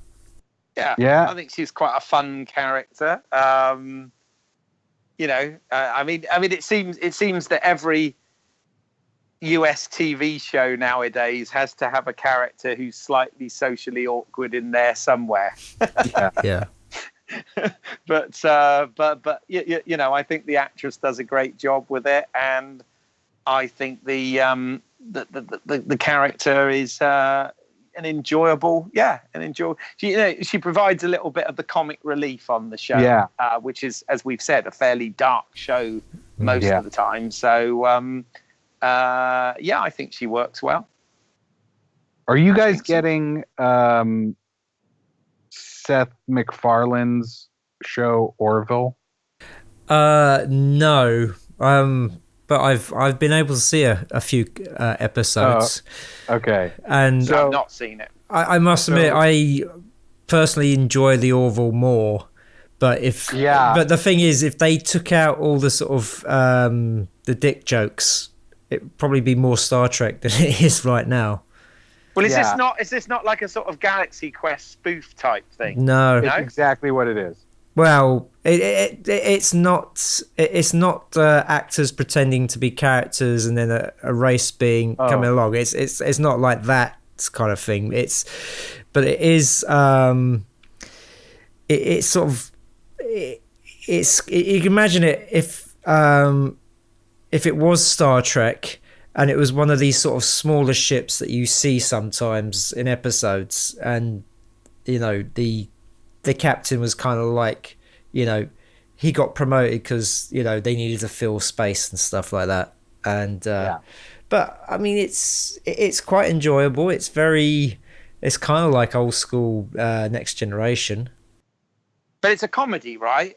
Yeah. I think she's quite a fun character. I mean, it seems that every US TV show nowadays has to have a character who's slightly socially awkward in there somewhere. Yeah. But I think the actress does a great job with it, and I think the character is an enjoyable. She provides a little bit of the comic relief on the show, which is, as we've said, a fairly dark show most of the time. So I think she works well. Are you guys getting Seth MacFarlane's show Orville? No. But I've been able to see a few episodes. Okay. And I've not seen it. I must admit, I personally enjoy the Orville more. But but the thing is, if they took out all the sort of the dick jokes, it'd probably be more Star Trek than it is right now. Well, is this not like a sort of Galaxy Quest spoof type thing? No, it's exactly what it is. Well, it's not. It's not actors pretending to be characters and then a race being coming along. It's not like that kind of thing. But it is. It's sort of you can imagine it if it was Star Trek and it was one of these sort of smaller ships that you see sometimes in episodes, and the captain was kind of like, he got promoted because they needed to fill space and stuff like that, and but I mean it's quite enjoyable. It's kind of like old school Next Generation. But it's a comedy, right?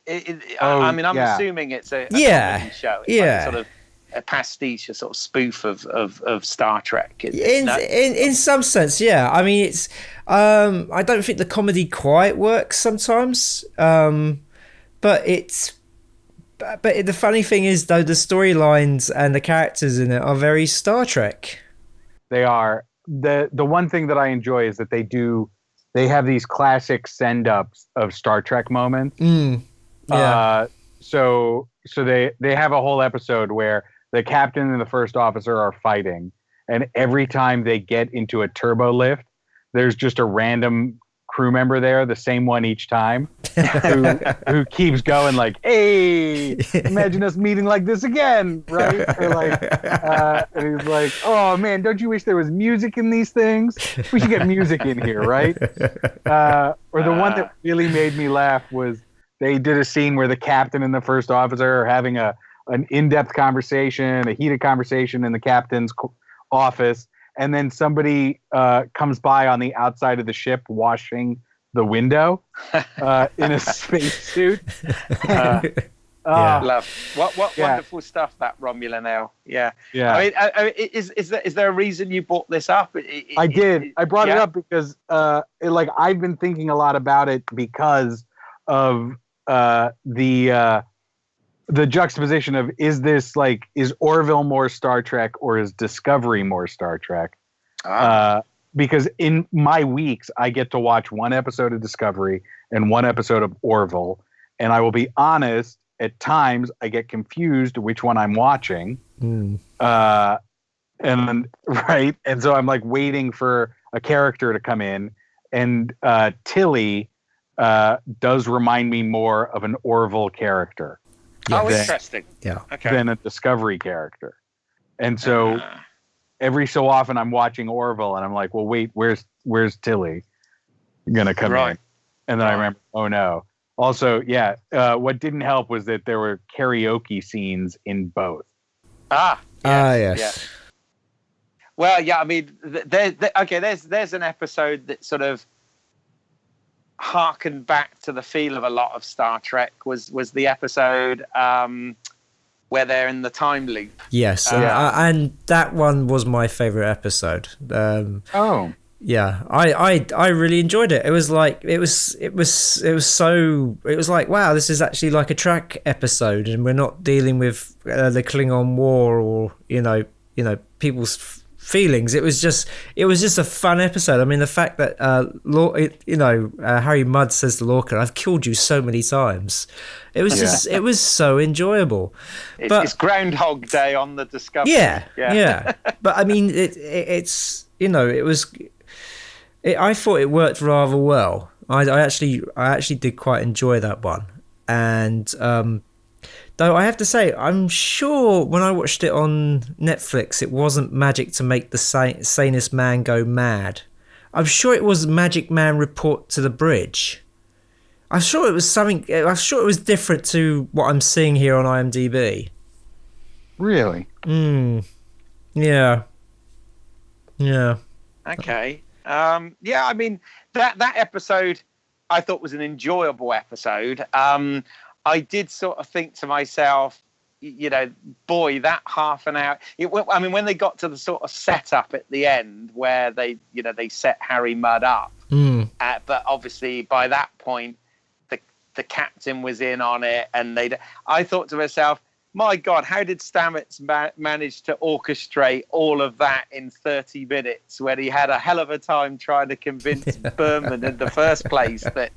I'm assuming it's a comedy show. It's like sort of a pastiche, a sort of spoof of Star Trek. In some sense, yeah. I mean, it's I don't think the comedy quite works sometimes, but the funny thing is, though, the storylines and the characters in it are very Star Trek. They are. The one thing that I enjoy is that they have these classic send-ups of Star Trek moments. So they have a whole episode where the captain and the first officer are fighting, and every time they get into a turbo lift, there's just a random crew member there, the same one each time, who keeps going like, "Hey, imagine us meeting like this again," right? Or like, and he's like, "Oh man, don't you wish there was music in these things? We should get music in here, right?" Or the one that really made me laugh was they did a scene where the captain and the first officer are having an in-depth conversation, a heated conversation in the captain's office. And then somebody comes by on the outside of the ship washing the window in a spacesuit. Love. What wonderful stuff, that Romulan L. Yeah. I mean, is there a reason you brought this up? I did. I brought it up because I've been thinking a lot about it because of the juxtaposition of is Orville more Star Trek or is Discovery more Star Trek? Because in my weeks, I get to watch one episode of Discovery and one episode of Orville. And I will be honest, at times I get confused which one I'm watching. And so I'm like waiting for a character to come in. And Tilly does remind me more of an Orville character. Interesting. Yeah. Okay. Than a Discovery character. And so every so often I'm watching Orville and I'm like, well, wait, where's Tilly gonna come in? And then I remember, oh no. Also, what didn't help was that there were karaoke scenes in both. Yes. Yeah. Well, yeah, I mean, there's an episode that sort of harkened back to the feel of a lot of Star Trek was the episode where they're in the time loop. Yes, and that one was my favorite episode. Yeah, I really enjoyed it. It was like it was like, wow, this is actually like a Trek episode, and we're not dealing with the Klingon War or people's feelings. It was just a fun episode. I mean, the fact that Harry Mudd says to Lorca, "I've killed you so many times." It was it was so enjoyable. It's Groundhog Day on the Discovery. Yeah. But I mean, I thought it worked rather well. I actually did quite enjoy that one. And though I have to say, I'm sure when I watched it on Netflix, it wasn't magic to make the sanest man go mad. I'm sure it was Magic Man Report to the Bridge. I'm sure it was something. I'm sure it was different to what I'm seeing here on IMDb. Really? Yeah. Okay. I mean, that episode I thought was an enjoyable episode. I did sort of think to myself, boy, that half an hour. When they got to the sort of setup at the end where they set Harry Mudd up, but obviously by that point the captain was in on it, and I thought to myself, my God, how did Stamets manage to orchestrate all of that in 30 minutes when he had a hell of a time trying to convince Berman in the first place that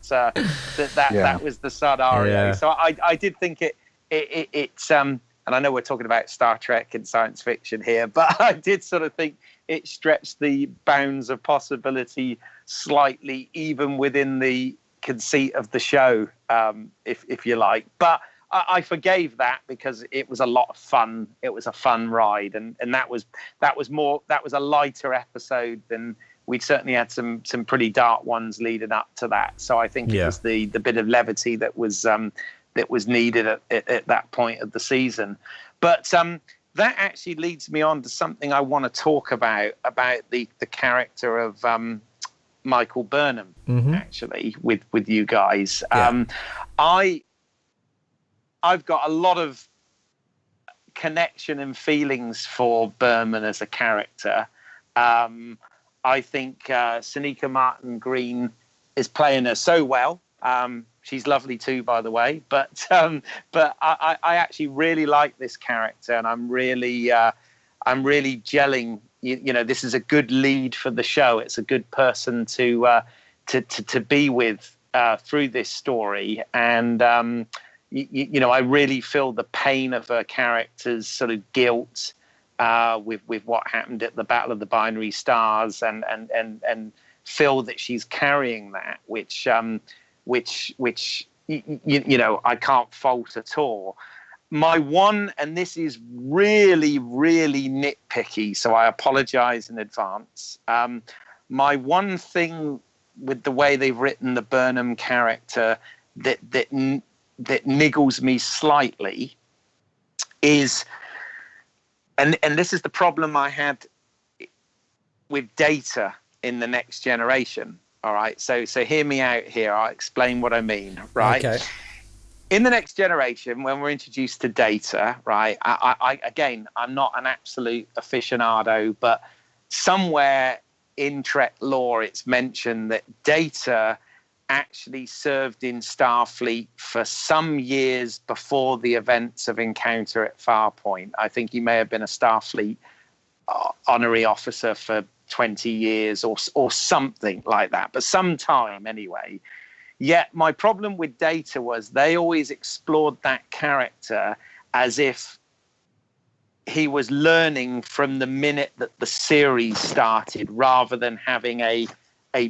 was the scenario. So I did think it's and I know we're talking about Star Trek and science fiction here, but I did sort of think it stretched the bounds of possibility slightly, even within the conceit of the show, if you like. But I forgave that because it was a lot of fun. It was a fun ride, and that was a lighter episode than we'd certainly had some pretty dark ones leading up to that. So I think it was the bit of levity that was needed at that point of the season. But that actually leads me on to something I want to talk about the character of Michael Burnham, actually, with you guys. I've got a lot of connection and feelings for Berman as a character. I think Sonequa Martin Green is playing her so well. She's lovely too, by the way. But I actually really like this character, and I'm really gelling. You know, this is a good lead for the show. It's a good person to be with through this story, and you know, I really feel the pain of her character's sort of guilt with what happened at the Battle of the Binary Stars, and feel that she's carrying that, which you know, I can't fault at all. My one, and this is really, really nitpicky, so I apologize in advance. My one thing with the way they've written the Burnham character that niggles me slightly is, and this is the problem I had with Data in The Next Generation. All right, so hear me out here. I'll explain what I mean, right? Okay. In The Next Generation, when we're introduced to Data, right, I'm not an absolute aficionado, but somewhere in Trek lore, it's mentioned that Data actually served in Starfleet for some years before the events of Encounter at Farpoint. I think he may have been a Starfleet honorary officer for 20 years or something like that, but some time anyway. Yet my problem with Data was they always explored that character as if he was learning from the minute that the series started, rather than having a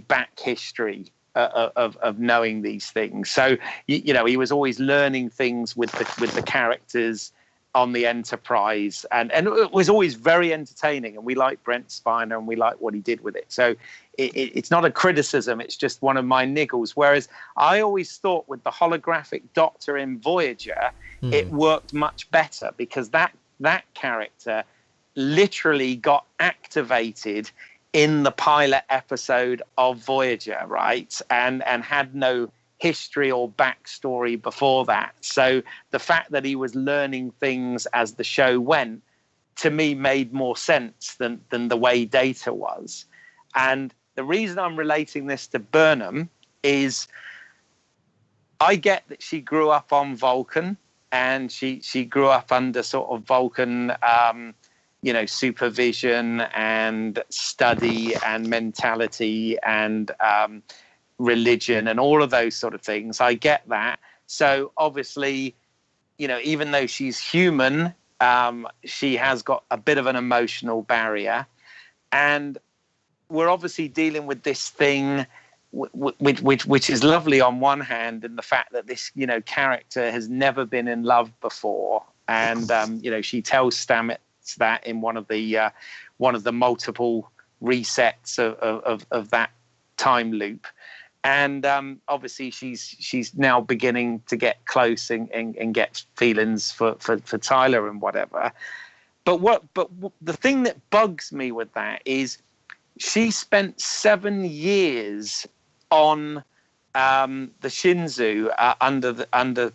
back history of knowing these things. So you know, he was always learning things with the characters on the Enterprise, and it was always very entertaining, and we like Brent Spiner and we like what he did with it. So it's not a criticism, it's just one of my niggles. Whereas I always thought with the holographic Doctor in Voyager, it worked much better, because that character literally got activated in the pilot episode of Voyager, right? And had no history or backstory before that. So the fact that he was learning things as the show went, to me, made more sense than the way Data was. And the reason I'm relating this to Burnham is I get that she grew up on Vulcan, and she grew up under sort of Vulcan you know, supervision and study and mentality and religion and all of those sort of things. I get that. So obviously, you know, even though she's human, she has got a bit of an emotional barrier. And we're obviously dealing with this thing which is lovely on one hand, and the fact that this, you know, character has never been in love before. And, you know, she tells Stamets that in one of the multiple resets of that time loop. And obviously she's now beginning to get close and get feelings for Tyler and whatever. But the thing that bugs me with that is she spent 7 years on the Shinzu under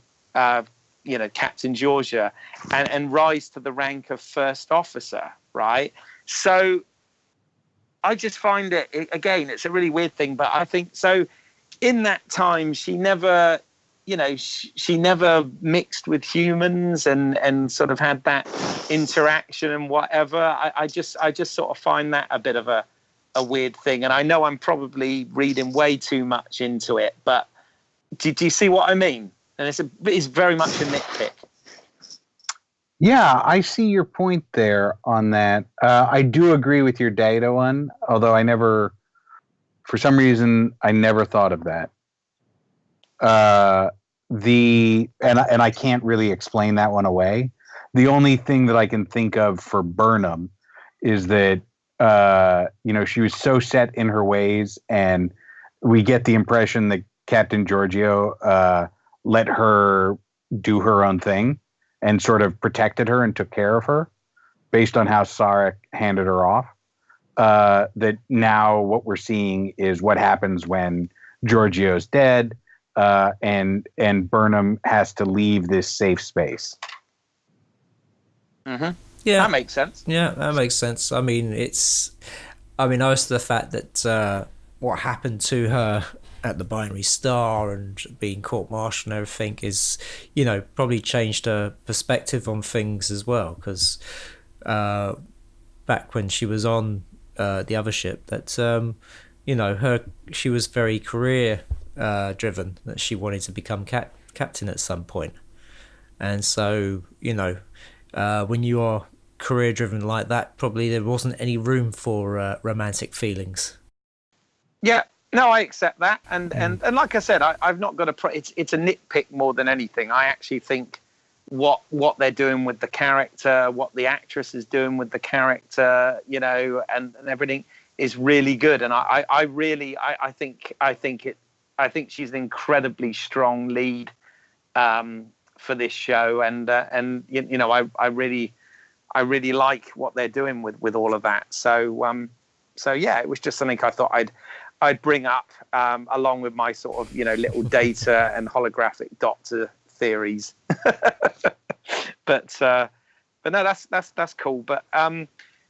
you know, Captain Georgia, and rise to the rank of first officer, right? So I just find it, again, it's a really weird thing, but I think so. In that time, she never, you know, she never mixed with humans and sort of had that interaction and whatever. I just sort of find that a bit of a weird thing. And I know I'm probably reading way too much into it, but do you see what I mean? And it's very much a nitpick. Yeah, I see your point there on that. I do agree with your Data one, although for some reason, I never thought of that. And I can't really explain that one away. The only thing that I can think of for Burnham is that she was so set in her ways, and we get the impression that Captain Giorgio let her do her own thing and sort of protected her and took care of her based on how Sarek handed her off. That now what we're seeing is what happens when Giorgio's dead, and Burnham has to leave this safe space. Mm-hmm. Yeah, that makes sense. Yeah, that makes sense. I mean, also the fact that what happened to her at the Binary Star and being court-martialed and everything is, probably changed her perspective on things as well. Because back when she was on the other ship, that she was very career driven. That she wanted to become captain at some point, and so when you are career driven like that, probably there wasn't any room for romantic feelings. Yeah, no, I accept that, and like I said, I've not got it's a nitpick more than anything. I actually think what they're doing with the character, what the actress is doing with the character, and everything is really good, and I think she's an incredibly strong lead for this show, and I really like what they're doing with all of that. So yeah, it was just something I thought I'd bring up along with my sort of little data and holographic doctor theories. but no, that's cool. But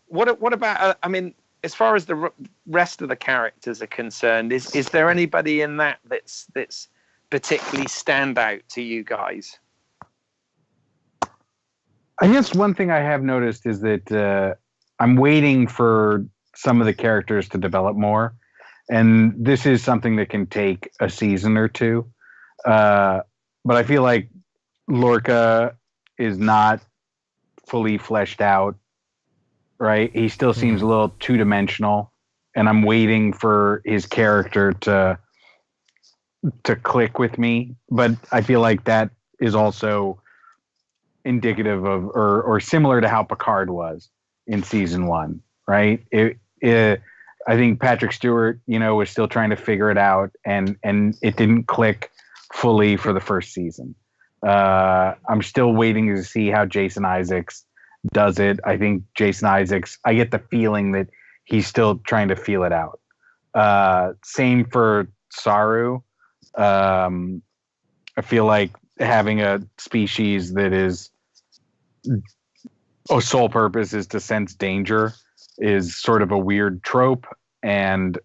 what about I mean, as far as the rest of the characters are concerned, is there anybody in that's particularly stand out to you guys? I guess one thing I have noticed is that I'm waiting for some of the characters to develop more, and this is something that can take a season or two. But I feel like Lorca is not fully fleshed out, right? He still seems a little two-dimensional, and I'm waiting for his character to click with me. But I feel like that is also indicative of or similar to how Picard was in season 1, right? I think Patrick Stewart, was still trying to figure it out, and it didn't click fully for the first season. I'm still waiting to see how Jason Isaacs does it. I think Jason Isaacs, I get the feeling that he's still trying to feel it out. Same for Saru. I feel like having a species that is sole purpose is to sense danger is sort of a weird trope, and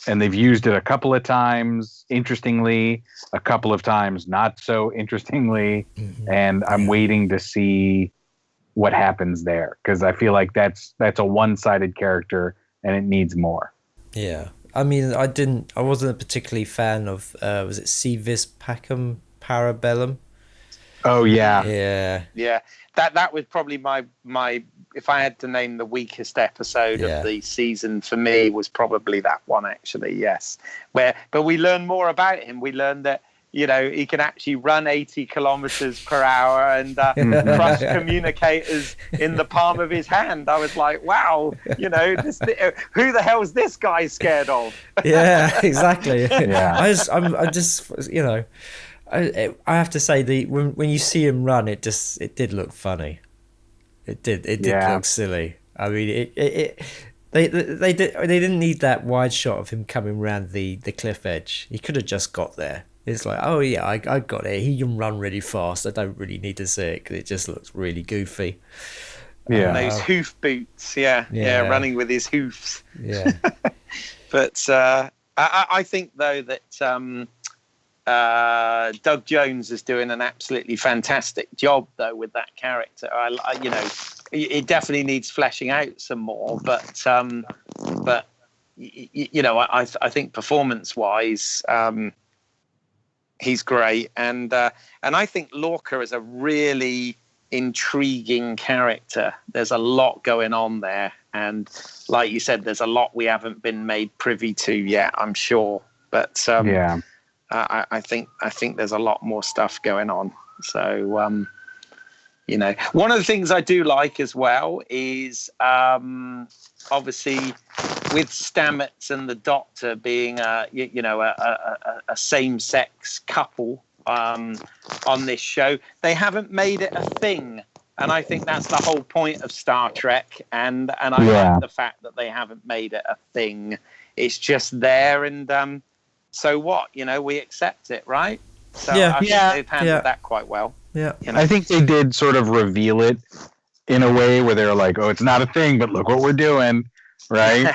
they've used it a couple of times interestingly, a couple of times not so interestingly, and I'm waiting to see what happens there, because I feel like that's a one-sided character and it needs more. Yeah, I mean, I wasn't a particularly fan of was it C Vis Pacem Parabellum? Oh yeah. That was probably my if I had to name the weakest episode of the season, for me was probably that one, actually. Yes, but we learned more about him. We learned that he can actually run 80 kilometers per hour and crush communicators in the palm of his hand. I was like, wow, who the hell is this guy scared of? Yeah, exactly. Yeah. I have to say, when you see him run, it did look funny. It did look silly. I mean, they didn't need that wide shot of him coming around the cliff edge. He could have just got there. It's like, oh yeah, I got it. He can run really fast. I don't really need to see it because it just looks really goofy. Yeah, those hoof boots. Yeah, running with his hoofs. Yeah. But I think though that Doug Jones is doing an absolutely fantastic job though with that character. It definitely needs fleshing out some more, but I think performance wise, he's great, and I think Lorca is a really intriguing character. There's a lot going on there, and like you said, there's a lot we haven't been made privy to yet, I'm sure. But I think there's a lot more stuff going on. So one of the things I do like as well is obviously with Stamets and the Doctor being a same-sex couple on this show, they haven't made it a thing. And I think that's the whole point of Star Trek. And I like the fact that they haven't made it a thing. It's just there, and so what? We accept it, right? So I think they've handled that quite well. Yeah. I think they did sort of reveal it in a way where they're like, oh, it's not a thing, but look what we're doing, right?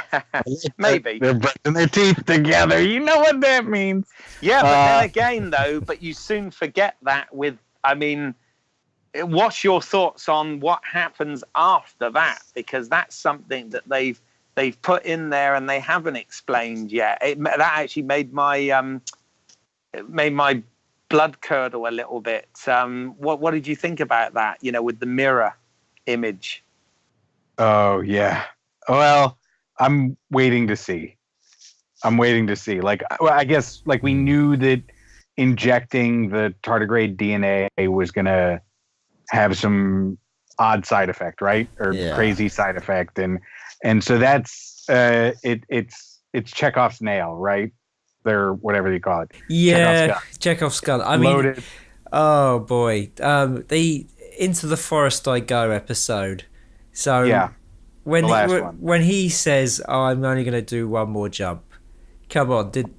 Maybe. They're brushing their teeth together. You know what that means. Yeah, but then again, though, but you soon forget that what's your thoughts on what happens after that? Because that's something that they've put in there and they haven't explained yet. That actually made my blood curdle a little bit. What did you think about that? With the mirror image. Oh yeah. Well, I'm waiting to see. Like, I guess, like, we knew that injecting the tardigrade DNA was gonna have some odd side effect, right? Or crazy side effect, and so that's it's Chekhov's nail, right? They're whatever you call it. Yeah, Chekhov's gun. I Loaded. mean, oh boy, the Into the Forest I Go episode. So when he says, "Oh, I'm only going to do one more jump," come on, did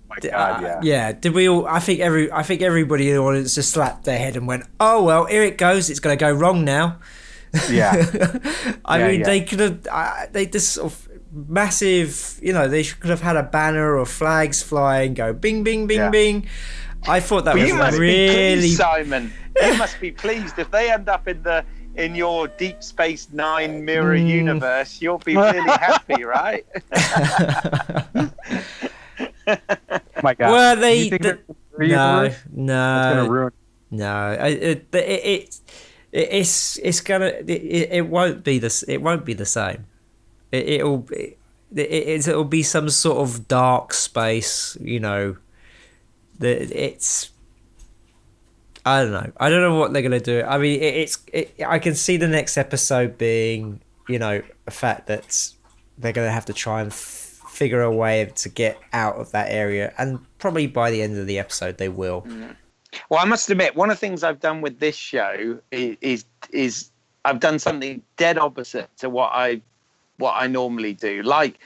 we all? I think everybody in the audience just slapped their head and went, "Oh well, here it goes. It's going to go wrong now." Yeah. They could have. They just sort of massive. They could have had a banner or flags flying, go bing, bing, bing, bing. I thought that was you must really. Be pleased, Simon. You must be pleased if they end up in your Deep Space Nine mirror universe. You'll be really happy, right? My God. Well, no. It's gonna ruin. No, it's gonna. It won't be this. It won't be the same. It'll be some sort of dark space. It's. I don't know. I don't know what they're gonna do. I mean, I can see the next episode being, a fact that they're gonna have to try and figure a way to get out of that area, and probably by the end of the episode they will. Well, I must admit, one of the things I've done with this show is I've done something dead opposite to what I normally do. Like,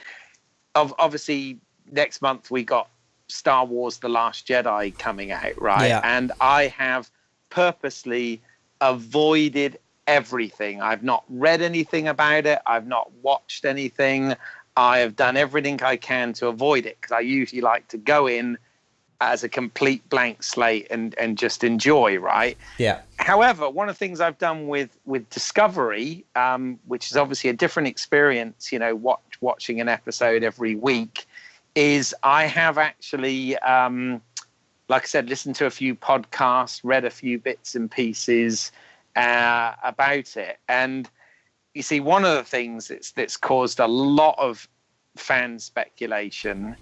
obviously, next month we got Star Wars: The Last Jedi coming out, right? Yeah. And I have purposely avoided everything. I've not read anything about it. I've not watched anything. I have done everything I can to avoid it, because I usually like to go in as a complete blank slate and just enjoy, right? Yeah. However, one of the things I've done with Discovery, which is obviously a different experience, watching an episode every week, is I have actually, like I said, listened to a few podcasts, read a few bits and pieces about it. And you see, one of the things that's caused a lot of fan speculation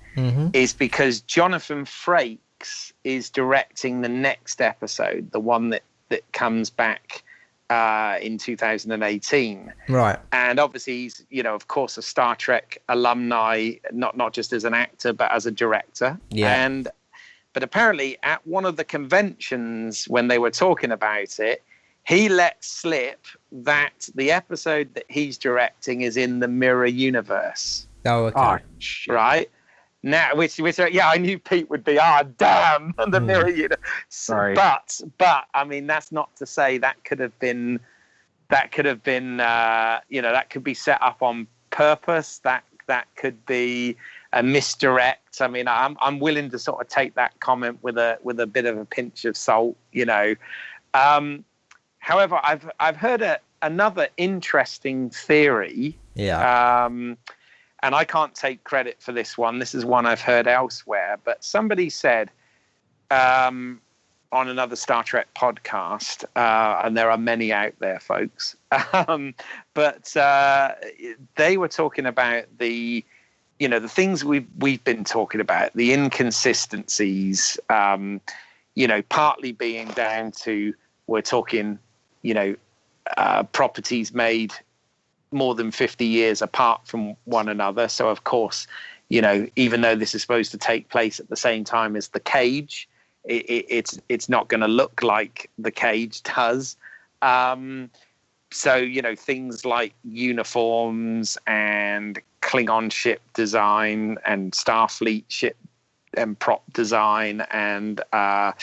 is because Jonathan Frakes is directing the next episode, the one that comes back in 2018. Right. And obviously he's, of course, a Star Trek alumni, not just as an actor, but as a director. Yeah. But apparently at one of the conventions when they were talking about it, he let slip that the episode that he's directing is in the mirror universe. Oh, okay. Oh, shit. Right? Now, which I knew Pete would be, damn, the mirror universe. Sorry. But I mean, that's not to say that could have been, that could be set up on purpose. That could be a misdirect. I mean, I'm willing to sort of take that comment with a bit of a pinch of salt, However, I've heard another interesting theory. Yeah. And I can't take credit for this one. This is one I've heard elsewhere. But somebody said on another Star Trek podcast, and there are many out there, folks, but they were talking about the the things we've been talking about, the inconsistencies, partly being down to, we're talking, properties made more than 50 years apart from one another. So of course, even though this is supposed to take place at the same time as The Cage, it's not going to look like The Cage does. So, things like uniforms and Klingon ship design and Starfleet ship and prop design and the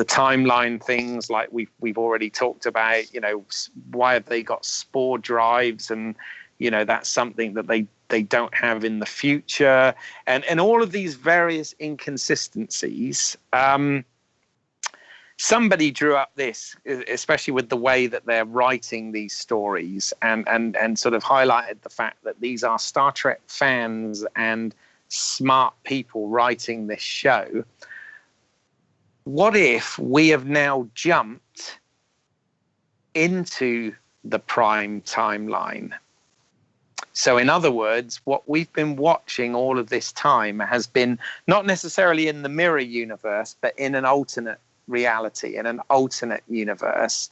timeline things like we've already talked about. Why have they got spore drives? And that's something that they don't have in the future, and all of these various inconsistencies. Somebody drew up this, especially with the way that they're writing these stories, and sort of highlighted the fact that these are Star Trek fans and smart people writing this show. What if we have now jumped into the prime timeline? So in other words, what we've been watching all of this time has been not necessarily in the mirror universe, but in an alternate reality, in an alternate universe.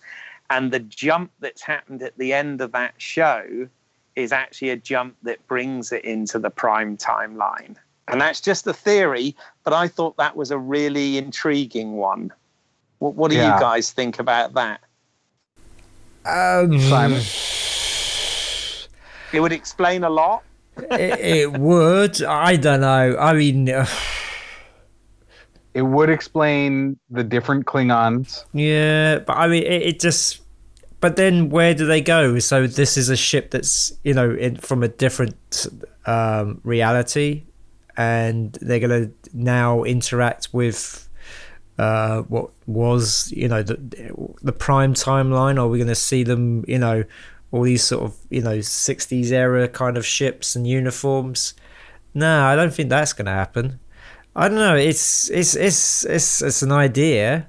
And the jump that's happened at the end of that show is actually a jump that brings it into the prime timeline. And that's just a theory, but I thought that was a really intriguing one. What do you guys think about that? Simon? It would explain a lot. It would. I don't know. I mean, it would explain the different Klingons. Yeah, but I mean, it just. But then, where do they go? So this is a ship that's from a different reality, and they're going to now interact with what was the prime timeline. Are we going to see them? All these sort of 60s era kind of ships and uniforms. No, I don't think that's going to happen. I don't know. It's an idea,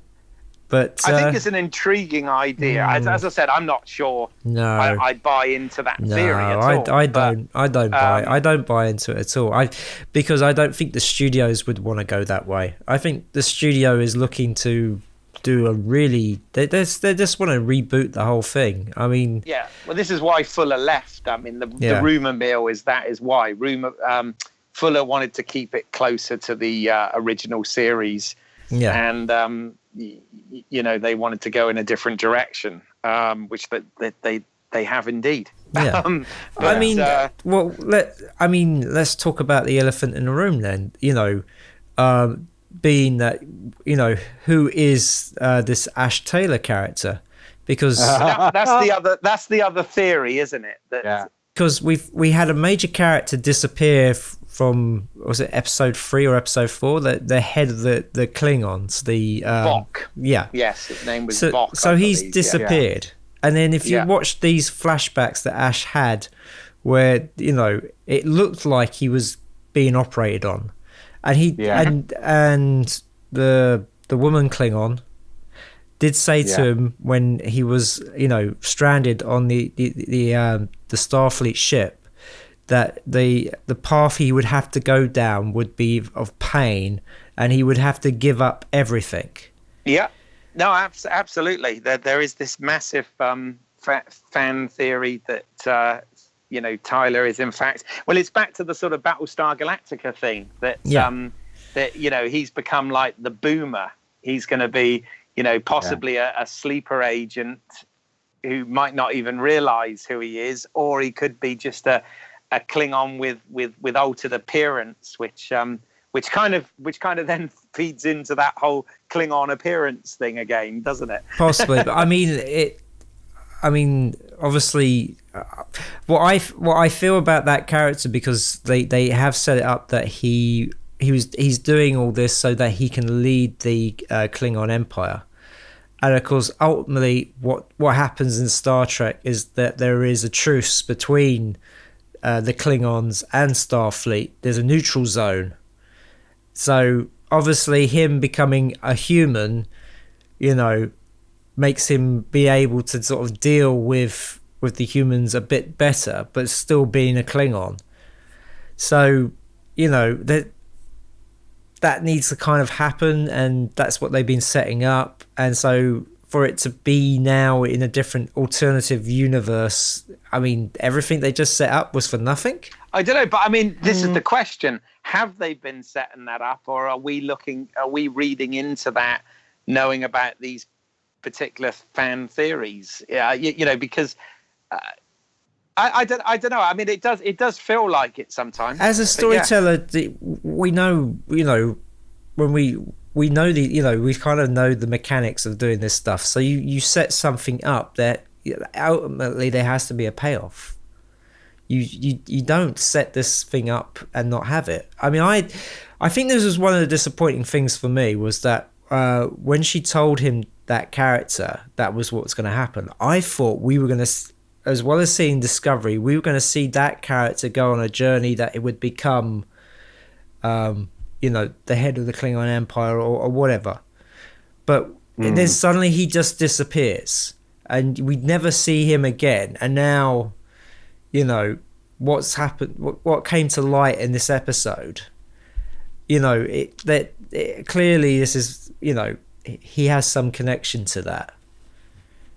but I think it's an intriguing idea. As I said, I'm not sure. No, I buy into that theory at all. I don't buy into it at all. Because I don't think the studios would want to go that way. I think the studio is looking to do a really they just want to reboot the whole thing. I mean, yeah. Well, this is why Fuller left. I mean, the rumor mill is why Fuller wanted to keep it closer to the original series. Yeah, and they wanted to go in a different direction, which they have indeed. Yeah. Let's talk about the elephant in the room then. Being that who is this Ash Taylor character, because that's the other theory, isn't it? Because we had a major character disappear from, was it episode 3 or episode 4? The head of the Klingons, the Bok. Yeah. Yes, his name was Bok. So he's disappeared, and then if you watch these flashbacks that Ash had, where it looked like he was being operated on. And he and the woman Klingon did say to him when he was stranded on the Starfleet ship that the path he would have to go down would be of pain, and he would have to give up everything. Yeah, no, absolutely. There is this massive fan theory that. Tyler is in fact, well, it's back to the sort of Battlestar Galactica thing that he's become like the boomer. He's going to be, possibly a sleeper agent who might not even realize who he is, or he could be just a Klingon with altered appearance, which kind of then feeds into that whole Klingon appearance thing again, doesn't it? Possibly, but I mean, obviously, what I feel about that character, because they have set it up that he's doing all this so that he can lead the Klingon Empire, and of course, ultimately, what happens in Star Trek is that there is a truce between the Klingons and Starfleet. There's a neutral zone, so obviously, him becoming a human, makes him be able to sort of deal with the humans a bit better, but still being a Klingon. So, that needs to kind of happen, and that's what they've been setting up. And so for it to be now in a different alternative universe, I mean, everything they just set up was for nothing. I don't know, but I mean, this is the question. Have they been setting that up, or are we reading into that, knowing about these particular fan theories? Yeah, because I don't know. I mean, it does feel like it sometimes. As a storyteller, we know, when we know we kind of know the mechanics of doing this stuff. So you set something up that ultimately there has to be a payoff. You don't set this thing up and not have it. I mean, I think this was one of the disappointing things for me, was that when she told him that character, that was what's going to happen. I thought we were going to, as well as seeing Discovery, we were going to see that character go on a journey that it would become, the head of the Klingon Empire or whatever. But then suddenly he just disappears, and we never see him again. And now, what's happened, what came to light in this episode, clearly this is, he has some connection to that.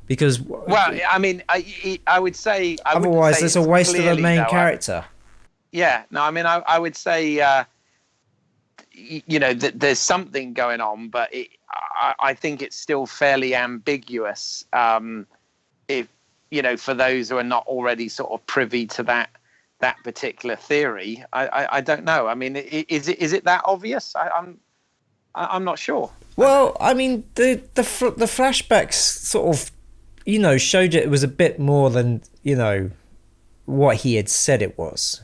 Because I mean, I would say otherwise it's a waste of a main character. I would say that there's something going on, but I think it's still fairly ambiguous. If for those who are not already sort of privy to that particular theory, I don't know. I mean, is it that obvious? I'm not sure. Well, I mean, the flashbacks sort of, showed it was a bit more than, what he had said it was.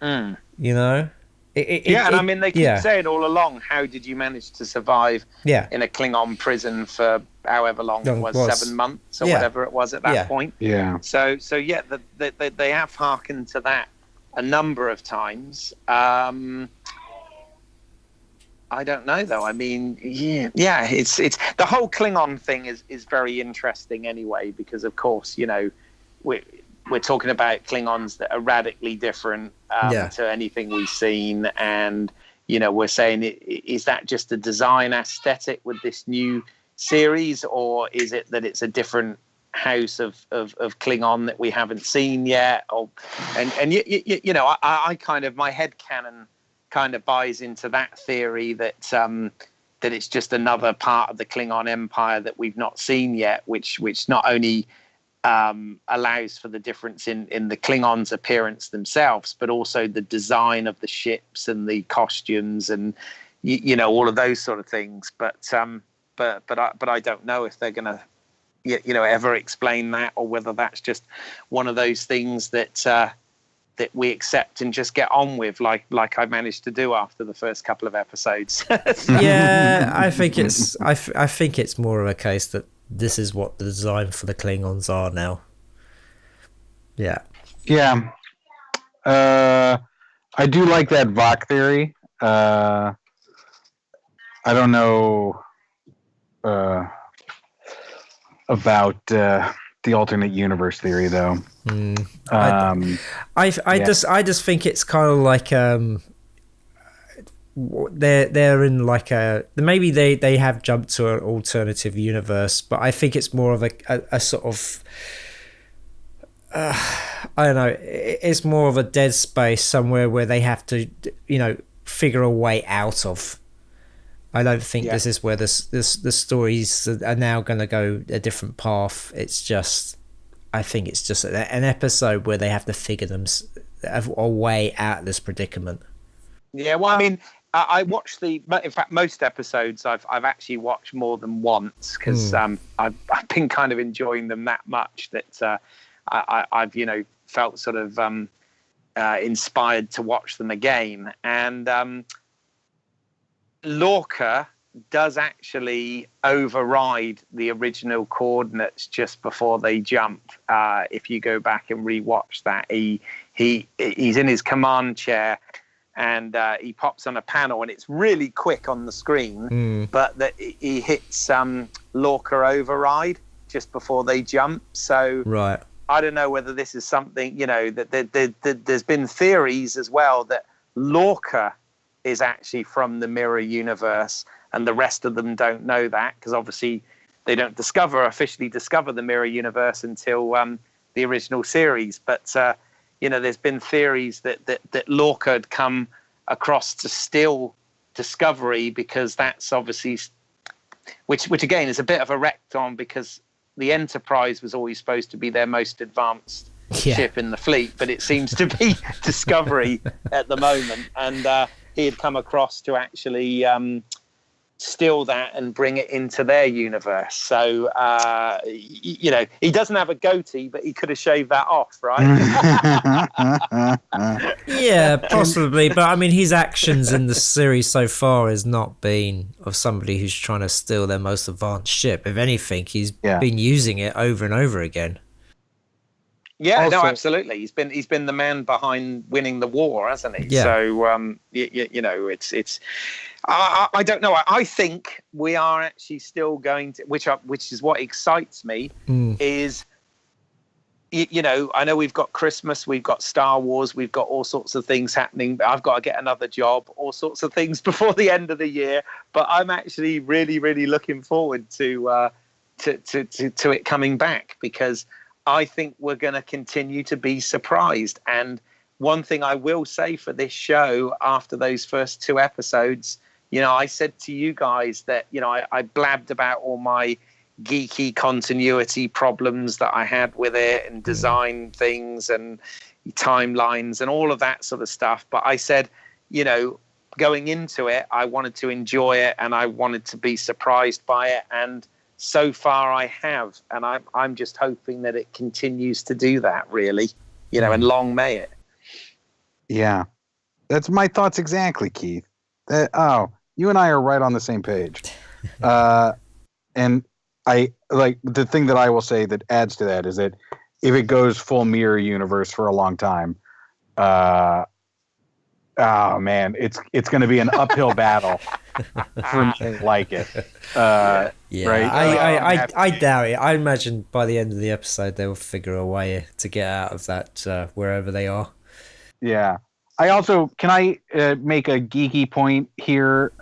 I mean, they keep saying all along, how did you manage to survive in a Klingon prison for however long it was, 7 months or whatever it was at that point? Yeah. So they have hearkened to that a number of times. I don't know though. I mean, it's the whole Klingon thing is very interesting anyway, because of course, we're talking about Klingons that are radically different to anything we've seen, and we're saying, is that just a design aesthetic with this new series, or is it that it's a different house of Klingon that we haven't seen yet? I kind of, my headcanon kind of buys into that theory that it's just another part of the Klingon Empire that we've not seen yet, which not only allows for the difference in the Klingons' appearance themselves, but also the design of the ships and the costumes and all of those sort of things. But I don't know if they're going to ever explain that, or whether that's just one of those things that we accept and just get on with, like I managed to do after the first couple of episodes. Yeah, I think it's more of a case that this is what the design for the Klingons are now. Yeah. Yeah. I do like that Vok theory. I don't know about the alternate universe theory, though. I just think it's kind of like they're in like a, maybe they have jumped to an alternative universe, but I think it's more of a sort of I don't know, it's more of a dead space somewhere where they have to figure a way out of. I don't think this is where the stories are now going to go a different path. I think it's just an episode where they have to figure a way out of this predicament. Yeah, well, I mean, I watched in fact, most episodes I've actually watched more than once, because I've been kind of enjoying them that much that I've felt sort of inspired to watch them again. And Lorca does actually override the original coordinates just before they jump. If you go back and rewatch that, he's in his command chair and he pops on a panel, and it's really quick on the screen, but that he hits Lorca override just before they jump. So right. I don't know whether this is something, that there's been theories as well that Lorca is actually from the mirror universe, and the rest of them don't know that, because obviously they don't officially discover the mirror universe until the original series. But there's been theories that Lorca had come across to steal Discovery, because that's obviously, which again is a bit of a retcon, because the Enterprise was always supposed to be their most advanced ship in the fleet, but it seems to be Discovery at the moment, and he had come across to actually steal that and bring it into their universe. So he doesn't have a goatee, but he could have shaved that off, right? Yeah, possibly, but I mean, his actions in the series so far has not been of somebody who's trying to steal their most advanced ship. If anything, he's been using it over and over again. Yeah, also, no, absolutely. He's been the man behind winning the war, hasn't he? Yeah. So it's. I don't know. I think we are actually still going to, which is what excites me, is. I know we've got Christmas, we've got Star Wars, we've got all sorts of things happening. I've got to get another job, all sorts of things before the end of the year. But I'm actually really, really looking forward to it coming back, because I think we're going to continue to be surprised. And one thing I will say for this show, after those first 2 episodes, I said to you guys that, I blabbed about all my geeky continuity problems that I had with it, and design things and timelines and all of that sort of stuff. But I said, going into it, I wanted to enjoy it and I wanted to be surprised by it. And so far I have. And I'm just hoping that it continues to do that, really, and long may it. Yeah, that's my thoughts exactly, Keith. You and I are right on the same page. And I like the thing that I will say that adds to that is that if it goes full mirror universe for a long time, oh man, it's going to be an uphill battle for me to like it. Right? I doubt it. I imagine by the end of the episode they will figure a way to get out of that wherever they are. Yeah. Can I make a geeky point here?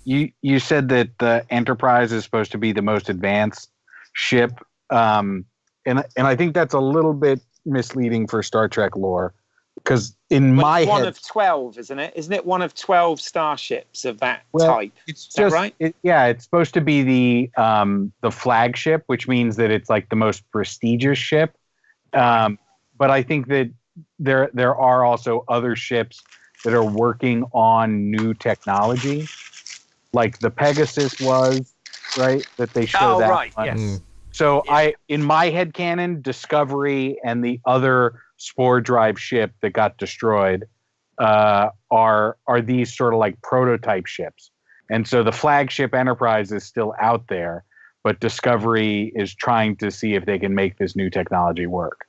You said that the Enterprise is supposed to be the most advanced ship, and I think that's a little bit misleading for Star Trek lore, because my head, one of 12, isn't it? Isn't it one of 12 starships of that type? Is that right? It's supposed to be the flagship, which means that it's like the most prestigious ship. But I think that there are also other ships that are working on new technology, like the Pegasus was, right? That they show that. Oh, right, yes. So in my headcanon, Discovery and the other Spore Drive ship that got destroyed are these sort of like prototype ships. And so the flagship Enterprise is still out there, but Discovery is trying to see if they can make this new technology work.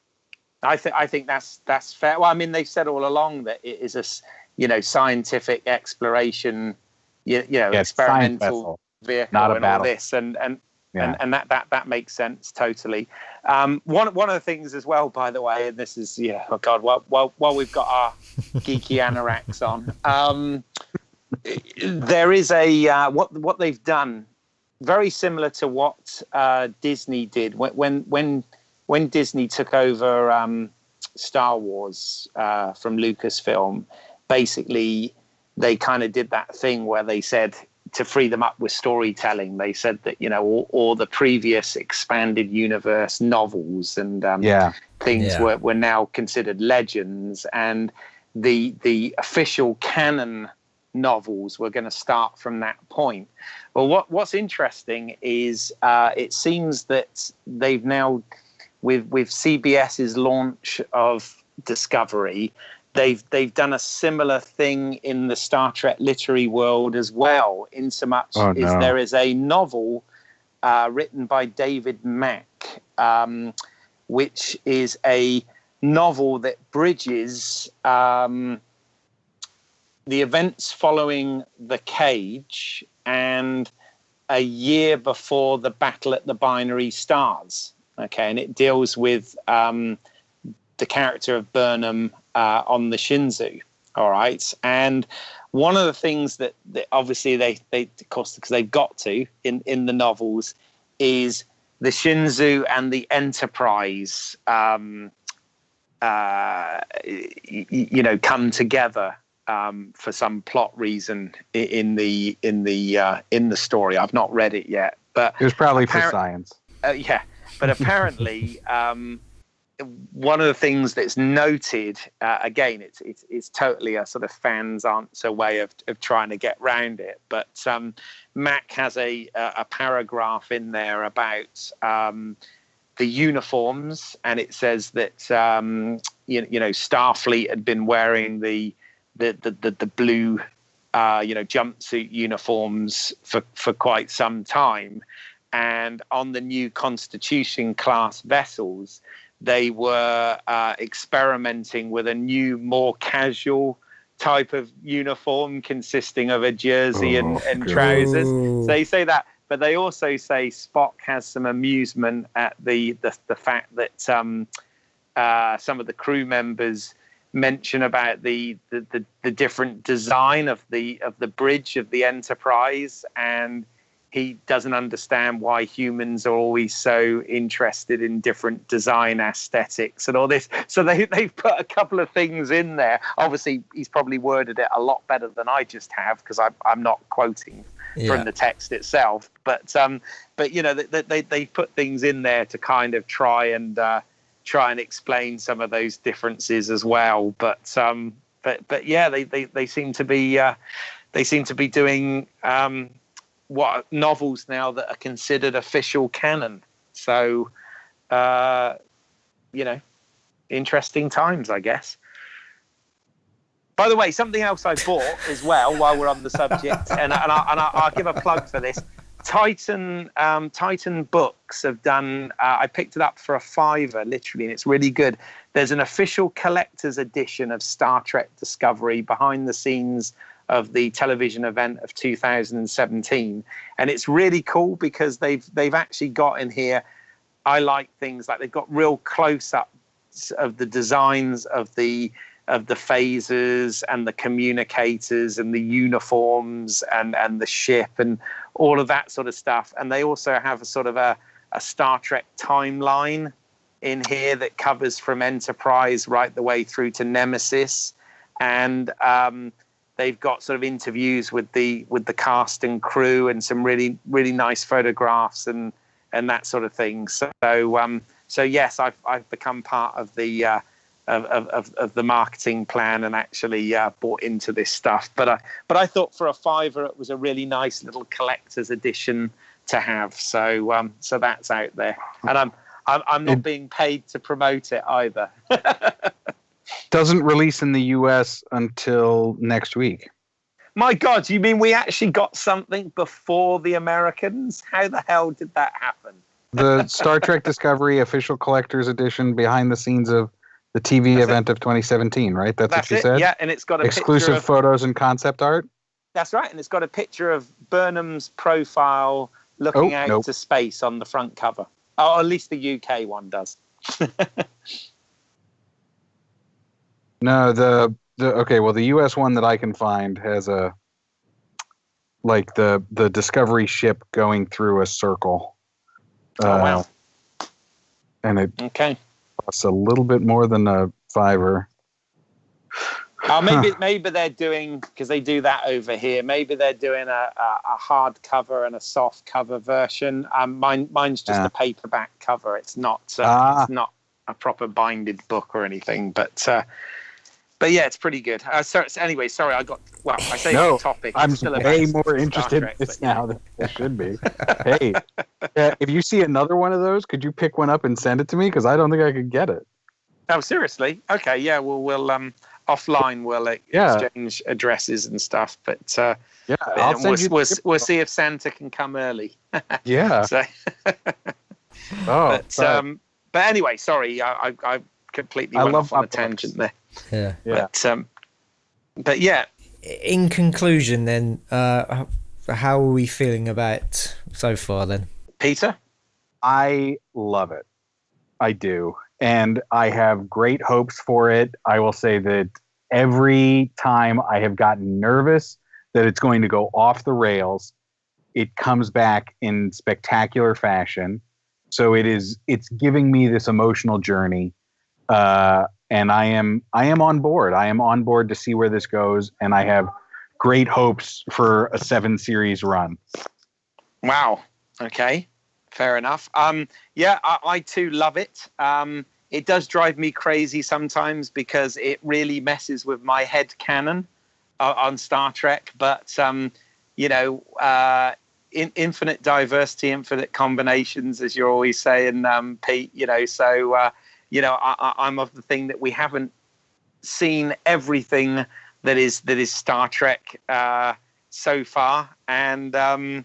I think that's fair. Well, I mean, they've said all along that it is a scientific exploration, experimental vehicle, not and all this, and that makes sense totally. One of the things as well, by the way, and this is while we've got our geeky anoraks on, there is a what they've done very similar to what Disney did when Disney took over Star Wars from Lucasfilm. Basically, they kind of did that thing where they said, to free them up with storytelling, they said that all the previous expanded universe novels and things were now considered legends, and the official canon novels were going to start from that point. Well, what's interesting is it seems that they've now, with CBS's launch of Discovery, they've done a similar thing in the Star Trek literary world as well, in so much as there is a novel written by David Mack, which is a novel that bridges the events following The Cage and a year before the Battle at the Binary Stars. Okay, and it deals with the character of Burnham on the Shinzu. All right, and one of the things that obviously they of course, because they've got to in the novels, is the Shinzu and the Enterprise come together for some plot reason in the story. I've not read it yet, but it was probably for science. Yeah, but apparently one of the things that's noted, again, it's totally a sort of fans answer way of trying to get round it. But Mac has a paragraph in there about the uniforms, and it says that Starfleet had been wearing the blue jumpsuit uniforms for quite some time, and on the new Constitution class vessels, they were experimenting with a new, more casual type of uniform consisting of a jersey and trousers. So they say that, but they also say Spock has some amusement at the fact that some of the crew members mention about the different design of the bridge of the Enterprise, and he doesn't understand why humans are always so interested in different design aesthetics and all this. So they've put a couple of things in there. Obviously, he's probably worded it a lot better than I just have, because I'm not quoting from the text itself. But they put things in there to kind of try and explain some of those differences as well. But yeah, they seem to be doing what novels now that are considered official canon. So, interesting times, I guess. By the way, something else I bought as well while we're on the subject, and I'll give a plug for this. Titan Books have done. I picked it up for $5, literally, and it's really good. There's an official collector's edition of Star Trek Discovery, behind the scenes of the television event of 2017, and it's really cool because they've actually got in here. I like things like they've got real close-ups of the designs of the phasers and the communicators and the uniforms and the ship and all of that sort of stuff. And they also have a sort of a Star Trek timeline in here that covers from Enterprise right the way through to Nemesis, and they've got sort of interviews with the cast and crew and some really, really nice photographs and that sort of thing. So yes, I've become part of the of the marketing plan and actually bought into this stuff. But I thought for $5 it was a really nice little collector's edition to have. So that's out there, and I'm not being paid to promote it either. Doesn't release in the US until next week. My God, you mean we actually got something before the Americans? How the hell did that happen? The Star Trek Discovery official collector's edition, behind the scenes of the TV event of 2017, right? That's what you said? Yeah, and it's got exclusive photos and concept art? That's right, and it's got a picture of Burnham's profile looking out to space on the front cover. Oh, at least the UK one does. No, the US one that I can find has the Discovery ship going through a circle. Oh wow! And it costs a little bit more than $5. Maybe they're doing, because they do that over here. Maybe they're doing a hard cover and a soft cover version. Mine's just a paperback cover. It's not it's not a proper binded book or anything. But yeah, it's pretty good. Anyway, sorry, I say off topic. I'm still way more interested in this now than I should be. Hey, if you see another one of those, could you pick one up and send it to me? Because I don't think I could get it. Oh, seriously? Okay, yeah. Well, we'll offline we'll exchange addresses and stuff. But I'll send you. We'll see if Santa can come early. Yeah. So, but anyway, sorry, I completely went off on a tangent there. Yeah. But yeah. In conclusion, then, how are we feeling about so far? Then, Peter, I love it. I do. And I have great hopes for it. I will say that every time I have gotten nervous that it's going to go off the rails, it comes back in spectacular fashion. So it's giving me this emotional journey. And I am on board. I am on board to see where this goes. And I have great hopes for a 7-series run. Wow. Okay. Fair enough. Yeah, I too love it. It does drive me crazy sometimes because it really messes with my head canon on Star Trek. But, infinite diversity, infinite combinations, as you're always saying, Pete, I'm of the thing that we haven't seen everything that is Star Trek so far. And,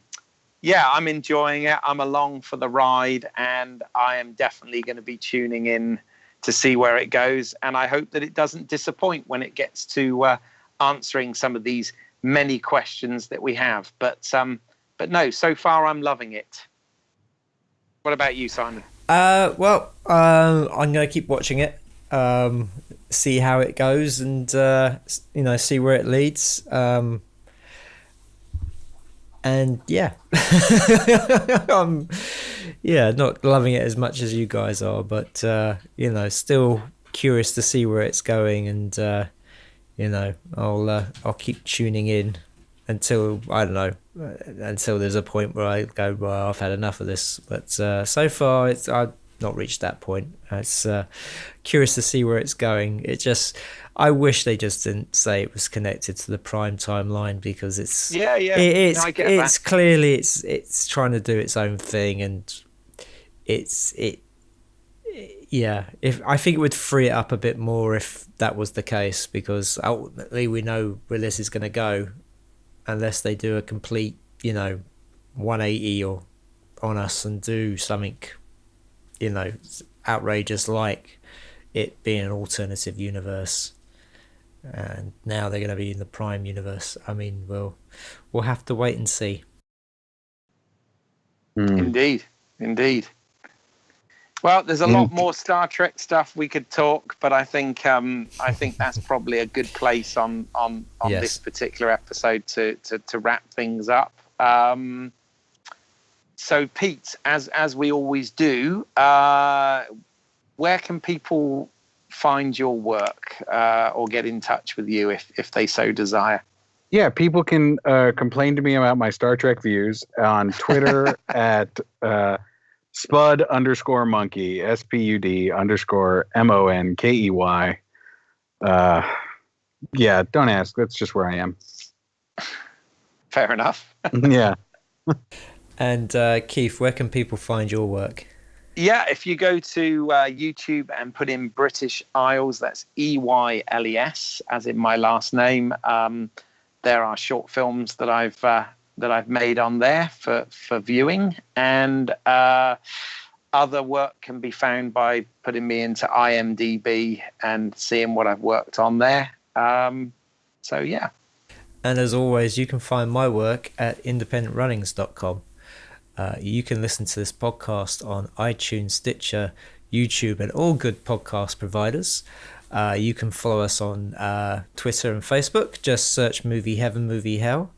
yeah, I'm enjoying it. I'm along for the ride, and I am definitely going to be tuning in to see where it goes. And I hope that it doesn't disappoint when it gets to answering some of these many questions that we have. But no, so far I'm loving it. What about you, Simon? I'm going to keep watching it, see how it goes, and see where it leads. And yeah, I'm not loving it as much as you guys are, but still curious to see where it's going, and I'll keep tuning in until until there's a point where I go, well, I've had enough of this. But so far I've not reached that point. It's curious to see where it's going. I wish they just didn't say it was connected to the prime timeline, because it's clearly it's trying to do its own thing, and if I think it would free it up a bit more if that was the case, because ultimately we know where this is going to go, unless they do a complete 180 or on us and do something outrageous, like it being an alternative universe. And now they're going to be in the prime universe. I mean, we'll have to wait and see. Indeed. Well, there's a lot more Star Trek stuff we could talk, but I think that's probably a good place on this particular episode to wrap things up. So, Pete, as we always do, where can people find your work or get in touch with you if they so desire? Yeah, people can complain to me about my Star Trek views on Twitter at Spud_monkey, SPUD_MONKEY. Yeah, don't ask. That's just where I am. Fair enough. Yeah. And Keith, where can people find your work? Yeah, if you go to YouTube and put in British Eyles, that's EYLES, as in my last name. There are short films that I've made on there for viewing, and other work can be found by putting me into IMDb and seeing what I've worked on there. So yeah. And as always, you can find my work at independentrunnings.com. You can listen to this podcast on iTunes, Stitcher, YouTube, and all good podcast providers. You can follow us on Twitter and Facebook. Just search Movie Heaven, Movie Hell.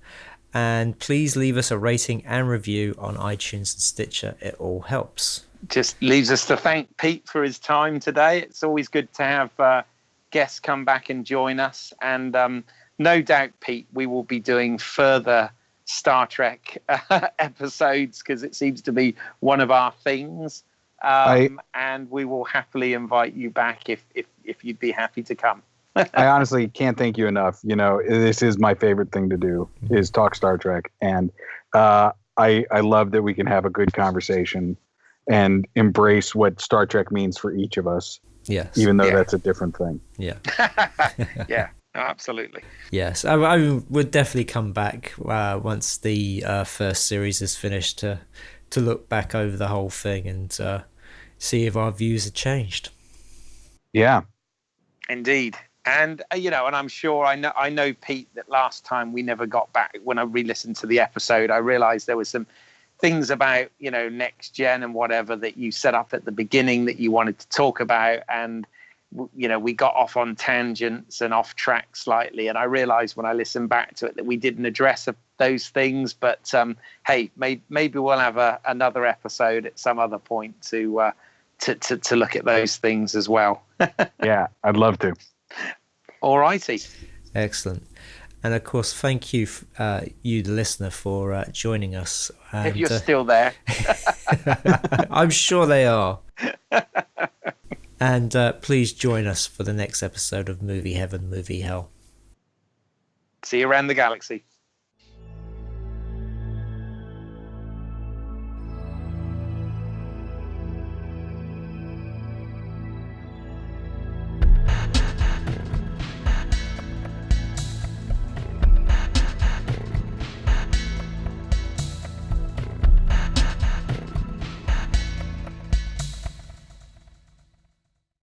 And please leave us a rating and review on iTunes and Stitcher. It all helps. Just leaves us to thank Pete for his time today. It's always good to have guests come back and join us. And no doubt, Pete, we will be doing further Star Trek episodes, because it seems to be one of our things. And we will happily invite you back if you'd be happy to come. I honestly can't thank you enough. This is my favorite thing to do, is talk Star Trek. And I love that we can have a good conversation and embrace what Star Trek means for each of us. Yes. Even though that's a different thing. Yeah. Yeah, absolutely. Yes. I would definitely come back once the first series is finished to look back over the whole thing and see if our views have changed. Yeah. Indeed. And and I'm sure I know Pete, that last time we never got back. When I re-listened to the episode, I realized there was some things about, next gen and whatever that you set up at the beginning that you wanted to talk about. And, we got off on tangents and off track slightly. And I realized when I listened back to it that we didn't address those things. But hey, maybe we'll have another episode at some other point to look at those things as well. Yeah, I'd love to. All righty. Excellent. And of course, thank you, you, the listener, for joining us. And, if you're still there. I'm sure they are. And please join us for the next episode of Movie Heaven, Movie Hell. See you around the galaxy.